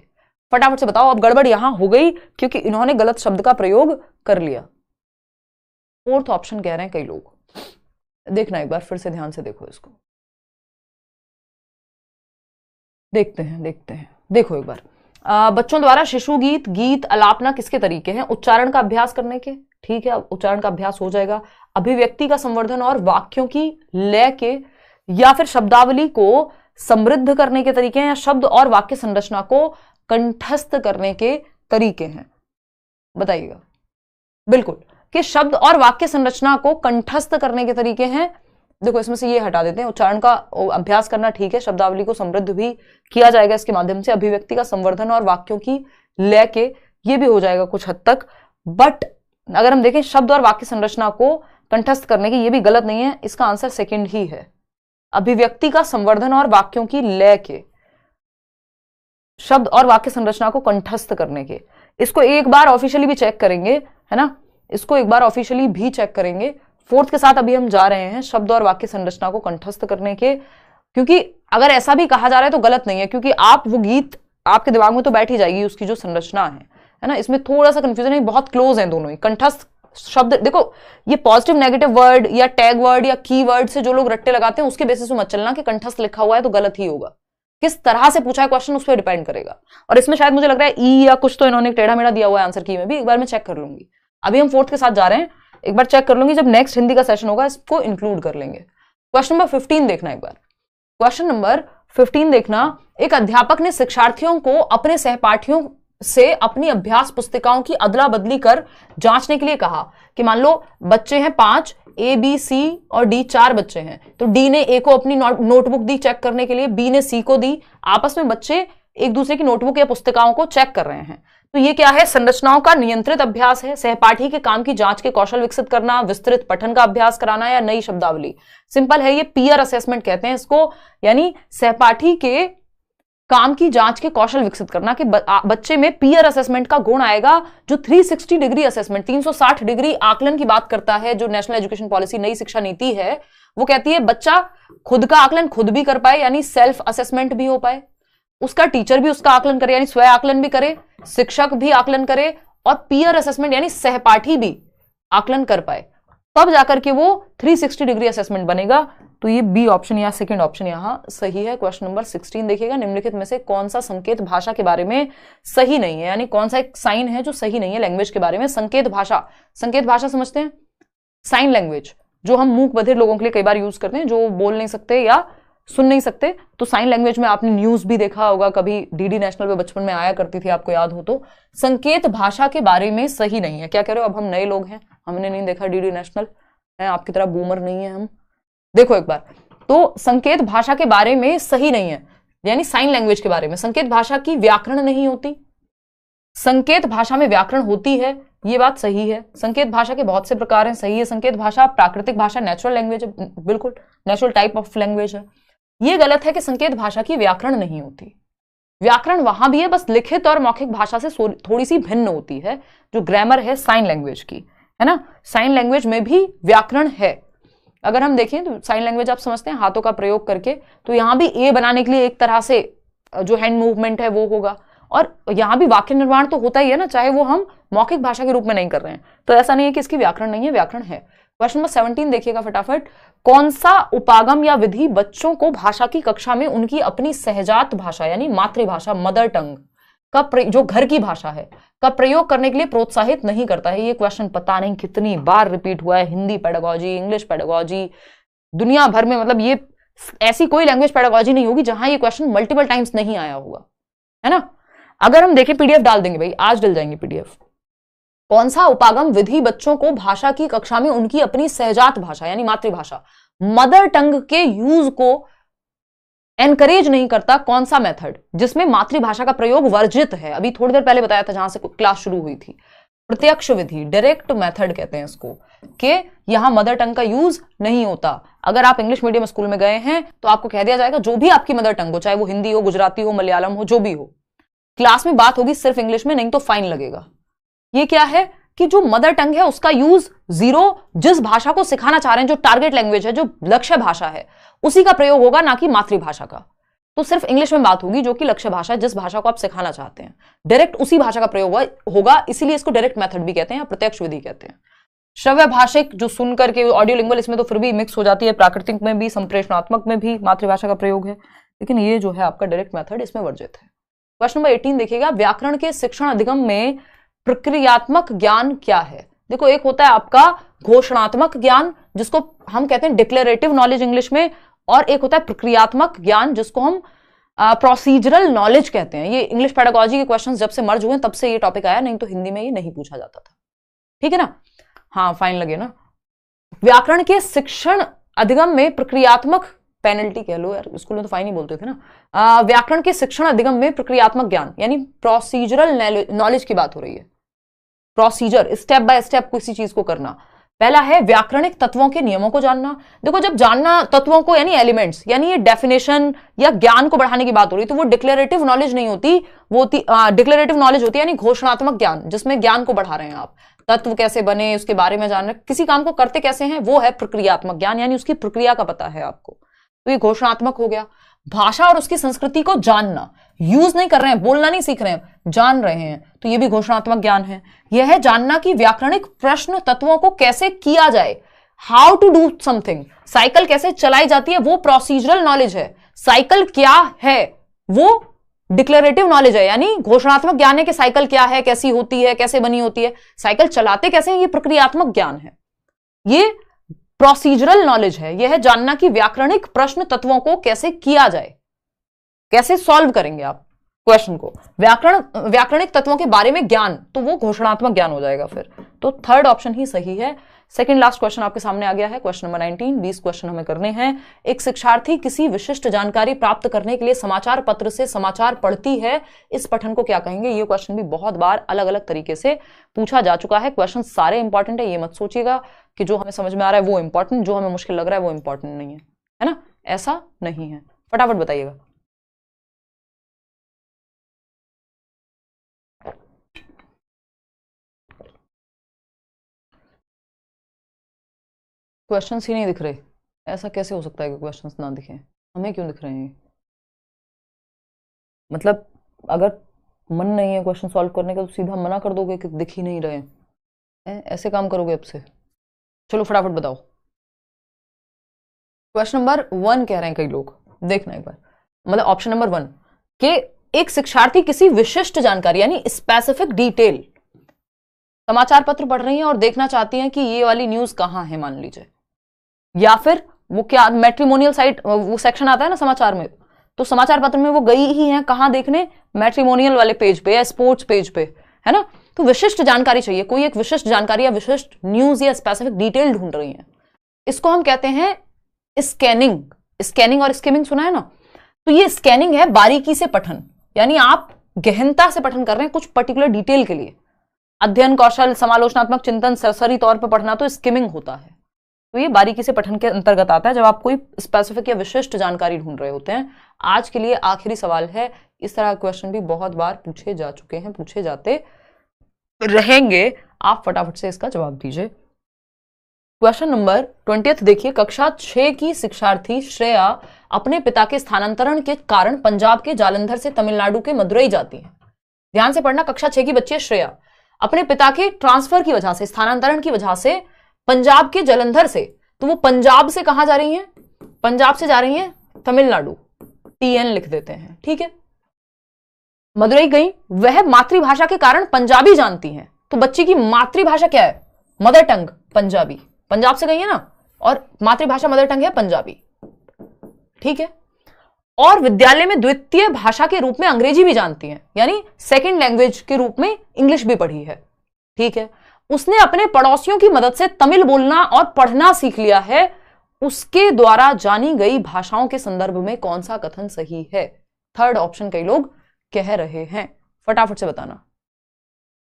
फटाफट से बताओ, अब गड़बड़ यहां हो गई क्योंकि इन्होंने गलत शब्द का प्रयोग कर लिया। फोर्थ ऑप्शन कह रहे हैं कई लोग, देखना एक बार फिर से ध्यान से देखो इसको, देखते हैं देखो एक बार। बच्चों द्वारा शिशु गीत, गीत अलापना किसके तरीके हैं? उच्चारण का अभ्यास करने के, ठीक है, उच्चारण का अभ्यास हो जाएगा। अभिव्यक्ति का संवर्धन और वाक्यों की लय के, या फिर शब्दावली को समृद्ध करने के तरीके हैं, या शब्द और वाक्य संरचना को कंठस्थ करने के तरीके हैं। बताइएगा। बिल्कुल, कि शब्द और वाक्य संरचना को कंठस्थ करने के तरीके हैं। देखो इसमें से ये हटा देते हैं, उच्चारण का अभ्यास करना ठीक है, शब्दावली को समृद्ध भी किया जाएगा इसके माध्यम से, अभिव्यक्ति का संवर्धन और वाक्यों की लय के, ये भी हो जाएगा कुछ हद तक। बट अगर हम देखें शब्द और वाक्य संरचना को कंठस्थ करने की, ये भी गलत नहीं है, इसका आंसर सेकंड ही है। अभिव्यक्ति का संवर्धन और वाक्यों की लय के, शब्द और वाक्य संरचना को कंठस्थ करने के, इसको एक बार ऑफिशियली भी चेक करेंगे, है ना, इसको एक बार ऑफिशियली भी चेक करेंगे। फोर्थ के साथ अभी हम जा रहे हैं, शब्द और वाक्य संरचना को कंठस्थ करने के, क्योंकि अगर ऐसा भी कहा जा रहा है तो गलत नहीं है, क्योंकि आप वो गीत आपके दिमाग में तो बैठ ही जाएगी उसकी जो संरचना है ना। इसमें थोड़ा सा कंफ्यूजन है, बहुत क्लोज है दोनों ही। कंठस्थ शब्द, देखो ये पॉजिटिव नेगेटिव वर्ड या टैग वर्ड या की वर्ड से जो लोग रट्टे लगाते हैं उसके बेसिस में मत चलना कि कंठस्थ लिखा हुआ है तो गलत ही होगा। किस तरह से पूछा है क्वेश्चन उस पर डिपेंड करेगा। और इसमें शायद मुझे लग रहा है ई या कुछ तो इन्होंने टेढ़ा मेढ़ा दिया हुआ है आंसर की में भी, एक बार मैं चेक कर लूंगी। अभी हम फोर्थ के साथ जा रहे हैं, एक बार चेक कर लूंगी, जब नेक्स्ट हिंदी का सेशन होगा इसको इंक्लूड कर लेंगे। क्वेश्चन नंबर 15 देखना एक बार। क्वेश्चन नंबर 15 देखना, एक अध्यापक ने शिक्षार्थियों को अपने सहपाठियों से अपनी अभ्यास पुस्तिकाओं की अदला बदली कर जांचने के लिए कहा कि मान लो बच्चे हैं 5, ए बी सी और डी 4 बच्चे हैं, तो डी ने ए को अपनी नोटबुक दी चेक करने के लिए, बी ने सी को दी। आपस में बच्चे एक दूसरे की नोटबुक या पुस्तिकाओं को चेक कर रहे हैं। तो ये क्या है? संरचनाओं का नियंत्रित अभ्यास है, सहपाठी के काम की जांच के कौशल विकसित करना, विस्तृत पठन का अभ्यास कराना, या नई शब्दावली। सिंपल है, ये पीयर असेसमेंट कहते हैं इसको, यानी सहपाठी के काम की जांच के कौशल विकसित करना, कि बच्चे में पीयर असेसमेंट का गुण आएगा, जो 360 डिग्री असेसमेंट, 360 डिग्री आकलन की बात करता है। जो नेशनल एजुकेशन पॉलिसी, नई शिक्षा नीति है, वो कहती है बच्चा खुद का आकलन खुद भी कर पाए, यानी सेल्फ असेसमेंट भी हो पाए, उसका टीचर भी उसका आकलन करे, यानी स्वयं आकलन भी करे, शिक्षक भी आकलन करे, और पीयर असेसमेंट यानी सहपाठी भी आकलन कर पाए, तब जाकर के वो 360 डिग्री असेसमेंट बनेगा। तो ये बी ऑप्शन या सेकंड ऑप्शन यहां सही है। क्वेश्चन नंबर 16 देखिएगा, निम्नलिखित में से कौन सा संकेत भाषा के बारे में सही नहीं है, यानी कौन सा एक साइन है जो सही नहीं है लैंग्वेज के बारे में। संकेत भाषा, संकेत भाषा समझते हैं, साइन लैंग्वेज जो हम मूक बधिर लोगों के लिए कई बार यूज करते हैं, जो बोल नहीं सकते या सुन नहीं सकते। तो साइन लैंग्वेज में आपने न्यूज भी देखा होगा, कभी डीडी नेशनल पे बचपन में आया करती थी, आपको याद हो तो। संकेत भाषा के बारे में सही नहीं है। क्या कह रहे हो? अब हम नए लोग हैं, हमने नहीं देखा डीडी नेशनल, है आपकी तरह बूमर नहीं है हम। देखो एक बार, तो संकेत भाषा के बारे में सही नहीं है, यानी साइन लैंग्वेज के बारे में। संकेत भाषा की व्याकरण नहीं होती, संकेत भाषा में व्याकरण होती है, ये बात सही है। संकेत भाषा के बहुत से प्रकार हैं, सही है। संकेत भाषा प्राकृतिक भाषा, नेचुरल लैंग्वेज है, बिल्कुल नेचुरल टाइप ऑफ लैंग्वेज है। ये गलत है कि संकेत भाषा की व्याकरण नहीं होती। व्याकरण वहां भी है, बस लिखित और मौखिक भाषा से थोड़ी सी भिन्न होती है। जो ग्रामर है साइन लैंग्वेज की, है ना, साइन लैंग्वेज में भी व्याकरण है। अगर हम देखें तो साइन लैंग्वेज आप समझते हैं हाथों का प्रयोग करके, तो यहां भी ए बनाने के लिए एक तरह से जो हैंड मूवमेंट है वो होगा, और यहां भी वाक्य निर्माण तो होता ही है ना, चाहे वो हम मौखिक भाषा के रूप में नहीं कर रहे हैं। तो ऐसा नहीं है कि इसकी व्याकरण नहीं है, व्याकरण है। क्वेश्चन नंबर 17 देखिएगा फटाफट। कौन सा उपागम या विधि बच्चों को भाषा की कक्षा में उनकी अपनी सहजात भाषा यानी मातृभाषा, मदर टंग का जो घर की भाषा है, का प्रयोग करने के लिए प्रोत्साहित नहीं करता है? ये क्वेश्चन पता नहीं कितनी बार रिपीट हुआ है, हिंदी पेडागोजी, इंग्लिश पेडागोजी, दुनिया भर में, मतलब ये ऐसी कोई लैंग्वेज पेडागोजी नहीं होगी जहां ये क्वेश्चन मल्टीपल टाइम्स नहीं आया होगा, है ना। अगर हम देखें, पीडीएफ डाल देंगे भाई, आज डल जाएंगे पीडीएफ। कौन सा उपागम विधि बच्चों को भाषा की कक्षा में उनकी अपनी सहजात भाषा यानी मातृभाषा, मदर टंग के यूज को एनकरेज नहीं करता कौन सा मेथड जिसमें मातृभाषा का प्रयोग वर्जित है? अभी थोड़ी देर पहले बताया था जहां से क्लास शुरू हुई थी। प्रत्यक्ष विधि, डायरेक्ट मेथड कहते हैं इसको, कि यहां मदर टंग का यूज नहीं होता। अगर आप इंग्लिश मीडियम स्कूल में गए हैं तो आपको कह दिया जाएगा जो भी आपकी मदर टंग हो, चाहे वो हिंदी हो, गुजराती हो, मलयालम हो, जो भी हो, क्लास में बात होगी सिर्फ इंग्लिश में, नहीं तो फाइन लगेगा। ये क्या है कि जो मदर टंग है उसका यूज जीरो, जिस भाषा को सिखाना चाह रहे हैं, जो टारगेट लैंग्वेज है, जो लक्ष्य भाषा है, उसी का प्रयोग होगा, ना कि मातृभाषा का। तो सिर्फ इंग्लिश में बात होगी जो कि लक्ष्य भाषा है, जिस भाषा को आप सिखाना चाहते हैं, डायरेक्ट उसी भाषा का प्रयोग होगा, इसीलिए इसको डायरेक्ट मेथड भी कहते हैं या प्रत्यक्ष विधि कहते हैं। श्रव्य भाषिक, जो सुन करके, ऑडियो लिंगुअल, इसमें तो फिर भी मिक्स हो जाती है, प्राकृतिक में भी, संप्रेषणात्मक में भी मातृभाषा का प्रयोग है, लेकिन ये जो है आपका डायरेक्ट मेथड इसमें वर्जित है। क्वेश्चन नंबर 18 देखिएगा, व्याकरण के शिक्षण अधिगम में प्रक्रियात्मक ज्ञान क्या है? देखो, एक होता है आपका घोषणात्मक ज्ञान, जिसको हम कहते हैं डिक्लेरेटिव नॉलेज इंग्लिश में, और एक होता है प्रक्रियात्मक ज्ञान, जिसको हम प्रोसीजरल नॉलेज कहते हैं। ये इंग्लिश पेडागोजी के क्वेश्चंस जब से मर्ज हुए तब से ये टॉपिक आया, नहीं तो हिंदी में ये नहीं पूछा जाता था। ठीक है ना? हाँ, फाइन लगे ना। व्याकरण के शिक्षण अधिगम में प्रक्रियात्मक, पेनल्टी कह लो यार, स्कूल में तो फाइन ही बोलते थे ना। व्याकरण के शिक्षण अधिगम में प्रक्रियात्मक ज्ञान यानी प्रोसीजरल नॉलेज की बात हो रही है। प्रोसीजर, स्टेप बाय स्टेप किसी चीज को करना। पहला है व्याकरणिक तत्वों के नियमों को जानना। देखो, जब जानना तत्वों को यानी एलिमेंट्स, यानी ये डेफिनेशन या ज्ञान को बढ़ाने की बात हो रही, तो वो डिक्लेरेटिव नॉलेज नहीं होती, वो डिक्लेरेटिव नॉलेज होती है यानी घोषणात्मक ज्ञान, जिसमें ज्ञान को बढ़ा रहे हैं आप, तत्व कैसे बने उसके बारे में जानना, किसी काम को करते कैसे हैं, वो है प्रक्रियात्मक ज्ञान, यानी उसकी प्रक्रिया का पता है आपको, तो ये घोषणात्मक हो गया। भाषा और उसकी संस्कृति को जानना, यूज नहीं कर रहे हैं, बोलना नहीं सीख रहे हैं, जान रहे हैं, तो ये भी घोषणात्मक ज्ञान है। यह है जानना कि व्याकरणिक प्रश्न तत्वों को कैसे किया जाए, how to do something, cycle कैसे चलाई जाती है, वो प्रोसीजरल नॉलेज है। साइकिल क्या है, वो डिक्लेरेटिव नॉलेज है, यानी घोषणात्मक ज्ञान है कि साइकिल क्या है, कैसी होती है, कैसे बनी होती है, साइकिल चलाते कैसे हैं, ये प्रक्रियात्मक ज्ञान है। ये प्रोसीजरल नॉलेज है, यह है जानना कि व्याकरणिक प्रश्न तत्वों को कैसे किया जाए, कैसे सॉल्व करेंगे आप क्वेश्चन को। व्याकरणिक तत्वों के बारे में ज्ञान, तो वो घोषणात्मक ज्ञान हो जाएगा फिर। तो थर्ड ऑप्शन ही सही है। सेकंड लास्ट क्वेश्चन आपके सामने आ गया है, क्वेश्चन नंबर 19। 20 क्वेश्चन हमें करने हैं। एक शिक्षार्थी किसी विशिष्ट जानकारी प्राप्त करने के लिए समाचार पत्र से समाचार पढ़ती है, इस पठन को क्या कहेंगे? ये क्वेश्चन भी बहुत बार अलग अलग तरीके से पूछा जा चुका है। क्वेश्चन सारे इंपॉर्टेंट है, ये मत सोचिएगा कि जो हमें समझ में आ रहा है वो इंपॉर्टेंट, जो हमें मुश्किल लग रहा है वो इंपॉर्टेंट नहीं है ना? ऐसा नहीं है। फटाफट बताइएगा। क्वेश्चंस ही नहीं दिख रहे, ऐसा कैसे हो सकता है कि क्वेश्चंस ना दिखे? हमें क्यों दिख रहे हैं? मतलब अगर मन नहीं है क्वेश्चन सॉल्व करने का तो सीधा मना कर दोगे कि दिख ही नहीं रहे हैं, ऐसे काम करोगे अब से? चलो फटाफट बताओ। क्वेश्चन नंबर 1 कह रहे हैं कई लोग, देखना एक बार, मतलब ऑप्शन नंबर 1 कि एक शिक्षार्थी किसी विशिष्ट जानकारी यानी स्पेसिफिक डिटेल, समाचार पत्र पढ़ रही हैं और देखना चाहती हैं कि ये वाली न्यूज कहां है मान लीजिए, या फिर वो क्या मैट्रिमोनियल साइट, वो सेक्शन आता है ना समाचार में, तो समाचार पत्र में वो गई ही है कहां देखने, मैट्रिमोनियल वाले पेज पे या स्पोर्ट्स पेज पे, है ना? तो विशिष्ट जानकारी चाहिए, कोई एक विशिष्ट जानकारी या विशिष्ट न्यूज या स्पेसिफिक डिटेल ढूंढ रही है, इसको हम कहते हैं स्कैनिंग। स्कैनिंग और स्किमिंग सुना है ना? तो ये स्कैनिंग है, बारीकी से पठन, यानी आप गहनता से पठन कर रहे हैं कुछ पर्टिकुलर डिटेल के लिए, अध्ययन कौशल, समालोचनात्मक चिंतन, सरसरी तौर पर पढ़ना, तो स्किमिंग होता है। तो ये बारीकी से पठन के अंतर्गत आता है जब आप कोई स्पेसिफिक या विशिष्ट जानकारी ढूंढ रहे होते हैं। आज के लिए आखिरी सवाल है, इस तरह के क्वेश्चन भी बहुत बार पूछे जा चुके हैं, पूछे जाते रहेंगे, आप फटाफट से इसका जवाब दीजिए। क्वेश्चन नंबर 20 देखिए, कक्षा 6 की शिक्षार्थी श्रेया अपने पिता के स्थानांतरण के कारण पंजाब के जालंधर से तमिलनाडु के मदुरई जाती है। ध्यान से पढ़ना, कक्षा 6 की बच्ची है श्रेया, अपने पिता के ट्रांसफर की वजह से, स्थानांतरण की वजह से पंजाब के जालंधर से, तो वो पंजाब से कहां जा रही हैं? पंजाब से जा रही हैं तमिलनाडु, TN लिख देते हैं, ठीक है। मदुरई गई, वह मातृभाषा के कारण पंजाबी जानती हैं, तो बच्ची की मातृभाषा क्या है? मदर टंग पंजाबी, पंजाब से गई है ना, और मातृभाषा मदर टंग है पंजाबी, ठीक है। और विद्यालय में द्वितीय भाषा के रूप में अंग्रेजी भी जानती हैं, यानी सेकंड लैंग्वेज के रूप में इंग्लिश भी पढ़ी है, ठीक है। उसने अपने पड़ोसियों की मदद से तमिल बोलना और पढ़ना सीख लिया है, उसके द्वारा जानी गई भाषाओं के संदर्भ में कौन सा कथन सही है? थर्ड ऑप्शन कई लोग कह रहे हैं, फटाफट से बताना।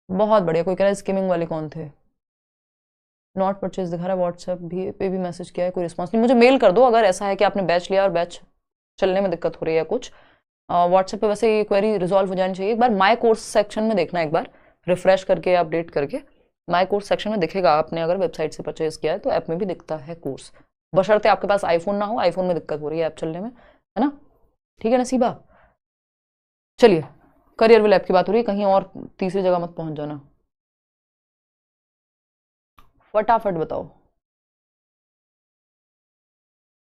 बहुत बढ़िया। कोई कह रहा है स्किमिंग वाले कौन थे? नॉट परचेज दिखा रहा है, व्हाट्सएप भी पे भी मैसेज किया है, कोई रिस्पॉन्स नहीं। मुझे मेल कर दो अगर ऐसा है कि आपने बैच लिया और बैच चलने में दिक्कत हो रही है कुछ। व्हाट्सएप पे वैसे ये क्वेरी रिजॉल्व हो जानी चाहिए। एक बार माय कोर्स सेक्शन में देखना, एक बार रिफ्रेश करके अपडेट करके माय कोर्स सेक्शन में दिखेगा। आपने अगर वेबसाइट से परचेज किया है तो ऐप में भी दिखता है कोर्स, बशर्ते आपके पास आईफोन ना हो। आईफोन में दिक्कत हो रही है ऐप चलने में, है ना? ठीक है नसीबा। चलिए, करियर विल ऐप की बात हो रही है, कहीं और तीसरी जगह मत पहुंच जाना। फटाफट बताओ।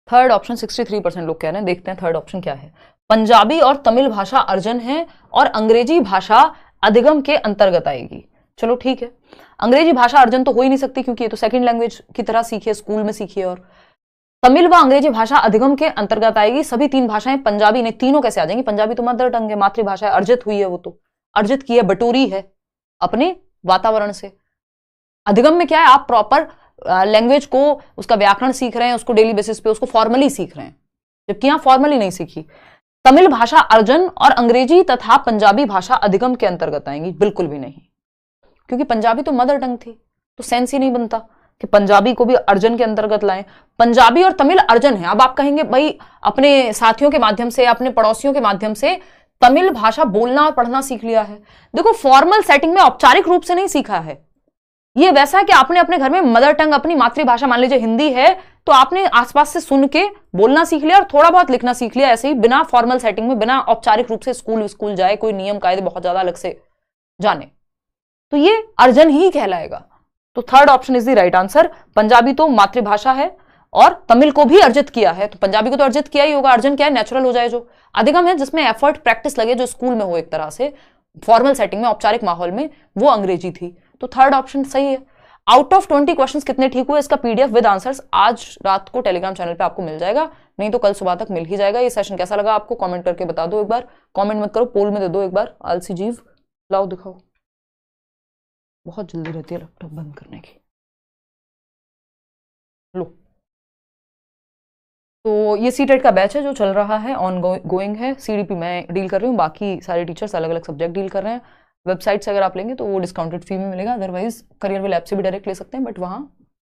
थर्ड ऑप्शन 63% लोग कह रहे हैं। देखते हैं थर्ड ऑप्शन क्या है। पंजाबी और तमिल भाषा अर्जन है और अंग्रेजी भाषा अधिगम के अंतर्गत आएगी। चलो ठीक है, अंग्रेजी भाषा अर्जन तो हो ही नहीं सकती क्योंकि ये तो सेकंड लैंग्वेज की तरह सीखिए, स्कूल में सीखिए। और तमिल व अंग्रेजी भाषा अधिगम के अंतर्गत आएगी। सभी तीन भाषाएं पंजाबी नहीं, तीनों कैसे आ जाएंगी? पंजाबी तो मदर टंग है, मातृभाषा है, अर्जित हुई है, वो तो अर्जित की है, बटोरी है अपने वातावरण से। अधिगम में क्या है? आप प्रॉपर लैंग्वेज को, उसका व्याकरण सीख रहे हैं, उसको डेली बेसिस पे उसको फॉर्मली सीख रहे हैं, जबकि यहां फॉर्मली नहीं सीखी। तमिल भाषा अर्जन और अंग्रेजी तथा पंजाबी भाषा अधिगम के अंतर्गत आएंगी? बिल्कुल भी नहीं, क्योंकि पंजाबी तो मदर टंग थी, तो सेंस ही नहीं बनता कि पंजाबी को भी अर्जन के अंतर्गत लाएं। पंजाबी और तमिल अर्जन है। अब आप कहेंगे भाई अपने साथियों के माध्यम से, अपने पड़ोसियों के माध्यम से तमिल भाषा बोलना और पढ़ना सीख लिया है। देखो, फॉर्मल सेटिंग में औपचारिक रूप से नहीं सीखा है। ये वैसा है कि आपने अपने घर में मदर टंग, अपनी मातृभाषा मान लीजिए हिंदी है, तो आपने आसपास से सुन के बोलना सीख लिया और थोड़ा बहुत लिखना सीख लिया, ऐसे ही बिना फॉर्मल सेटिंग में, बिना औपचारिक रूप से स्कूल जाए, कोई नियम कायदे बहुत ज्यादा अलग से जाने, तो ये अर्जन ही कहलाएगा। तो third option is the right answer. Punjabi तो मातृभाषा है और तमिल को भी अर्जित किया है, तो पंजाबी को तो अर्जित किया ही होगा। अर्जन क्या है? नेचुरल हो जाए। जो अधिगम है, जिसमें एफर्ट प्रैक्टिस लगे, जो स्कूल में हो एक तरह से, फॉर्मल सेटिंग में, औपचारिक माहौल में, वो अंग्रेजी थी। तो थर्ड ऑप्शन सही है। आउट ऑफ 20 क्वेश्चंस कितने ठीक हुए, इसका पीडीएफ विद आंसर्स आज रात को टेलीग्राम चैनल पे आपको मिल जाएगा, नहीं तो कल सुबह तक मिल ही जाएगा। ये सेशन कैसा लगा आपको कमेंट करके बता दो। एक बार कमेंट मत करो, पोल में दे दो एक बार। आलसी जीव, लाओ दिखाओ। बहुत जल्दी रहती है लैपटॉप बंद करने की। लो, तो ये सीटेट का बैच है जो चल रहा है, ऑन गोइंग है। सीडीपी मैं डील कर रही हूँ, बाकी सारे टीचर्स अलग अलग सब्जेक्ट डील कर रहे हैं। वेबसाइट से अगर आप लेंगे तो वो डिस्काउंटेड फी में मिलेगा, अदरवाइज करियर विल ऐप से भी डायरेक्ट ले सकते हैं, बट वहाँ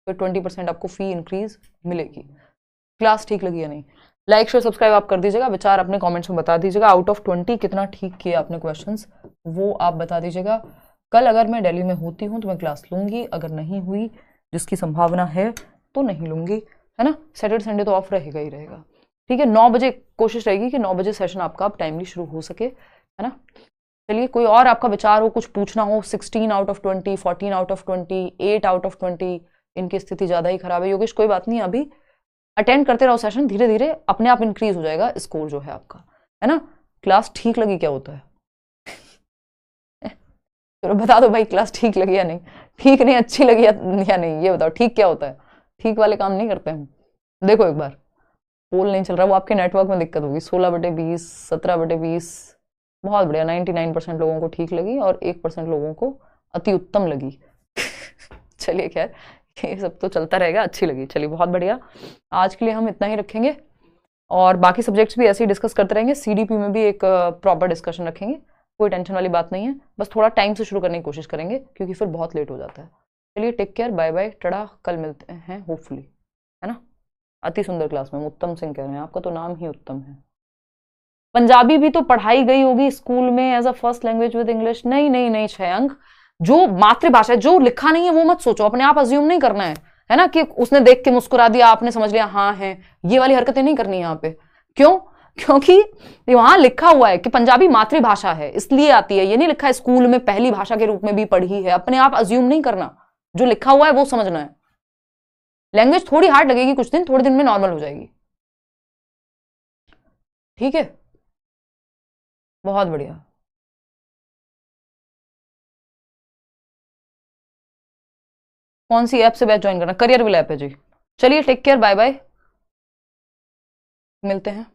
फिर 20% आपको फी इंक्रीज मिलेगी। क्लास ठीक लगी या नहीं? लाइक शेयर सब्सक्राइब आप कर दीजिएगा। विचार अपने कमेंट्स में बता दीजिएगा। आउट ऑफ 20 कितना ठीक किया आपने क्वेश्चंस, वो आप बता दीजिएगा। कल अगर मैं दिल्ली में होती हूँ तो मैं क्लास लूंगी, अगर नहीं हुई, जिसकी संभावना है, तो नहीं लूंगी, है ना? सैटरडे संडे तो ऑफ रहेगा ही रहेगा। ठीक है, 9 बजे कोशिश रहेगी कि 9 बजे सेशन आपका अब टाइमली शुरू हो सके, है ना? चलिए, कोई और आपका विचार हो, कुछ पूछना हो, 16 out of 20, 14 out of 20, 8 out of 20, इनकी स्थिति ज्यादा ही खराब है। योगेश कोई बात नहीं, अभी अटेंड करते रहो सेशन, धीरे धीरे अपने आप इंक्रीज हो जाएगा स्कोर जो है आपका, है ना? क्लास ठीक लगी क्या होता है? चलो बता दो भाई, क्लास ठीक लगी या नहीं? ठीक नहीं, अच्छी लगी या नहीं, ये बताओ। ठीक क्या होता है? ठीक वाले काम नहीं करते हम। देखो एक बार, पोल नहीं चल रहा, वो आपके नेटवर्क में दिक्कत होगी। 16/20, 17/20, बहुत बढ़िया। 99% लोगों को ठीक लगी और 1% लोगों को अति उत्तम लगी। चलिए खैर, ये सब तो चलता रहेगा। अच्छी लगी, चलिए बहुत बढ़िया। आज के लिए हम इतना ही रखेंगे और बाकी सब्जेक्ट्स भी ऐसे ही डिस्कस करते रहेंगे। सीडीपी में भी एक प्रॉपर डिस्कशन रखेंगे, कोई टेंशन वाली बात नहीं है। बस थोड़ा टाइम से शुरू करने की कोशिश करेंगे क्योंकि फिर बहुत लेट हो जाता है। चलिए टेक केयर, बाय बाय, टड़ा। कल मिलते हैं होपफुली, है ना? अति सुंदर क्लास में उत्तम सिंह कह रहे हैं, आपका तो नाम ही उत्तम है। पंजाबी भी तो पढ़ाई गई होगी स्कूल में as a first language with English. नहीं नहीं नहीं, 6 अंक। जो मातृभाषा है, जो लिखा नहीं है वो मत सोचो, अपने आप अज्यूम नहीं करना है ना, कि उसने देख के मुस्कुरा दिया, आपने समझ लिया हाँ है। ये वाली हरकतें नहीं करनी यहाँ पे। क्यों? क्योंकि वहां लिखा हुआ है कि पंजाबी मातृभाषा है, इसलिए आती है। ये नहीं लिखा है स्कूल में पहली भाषा के रूप में भी पढ़ी है। अपने आप अज्यूम नहीं करना, जो लिखा हुआ है वो समझना है। लैंग्वेज थोड़ी हार्ड लगेगी कुछ दिन, थोड़े दिन में नॉर्मल हो जाएगी। ठीक है, बहुत बढ़िया। कौन सी ऐप से बैच ज्वाइन करना? करियर विल ऐप है जी। चलिए टेक केयर, बाय बाय, मिलते हैं।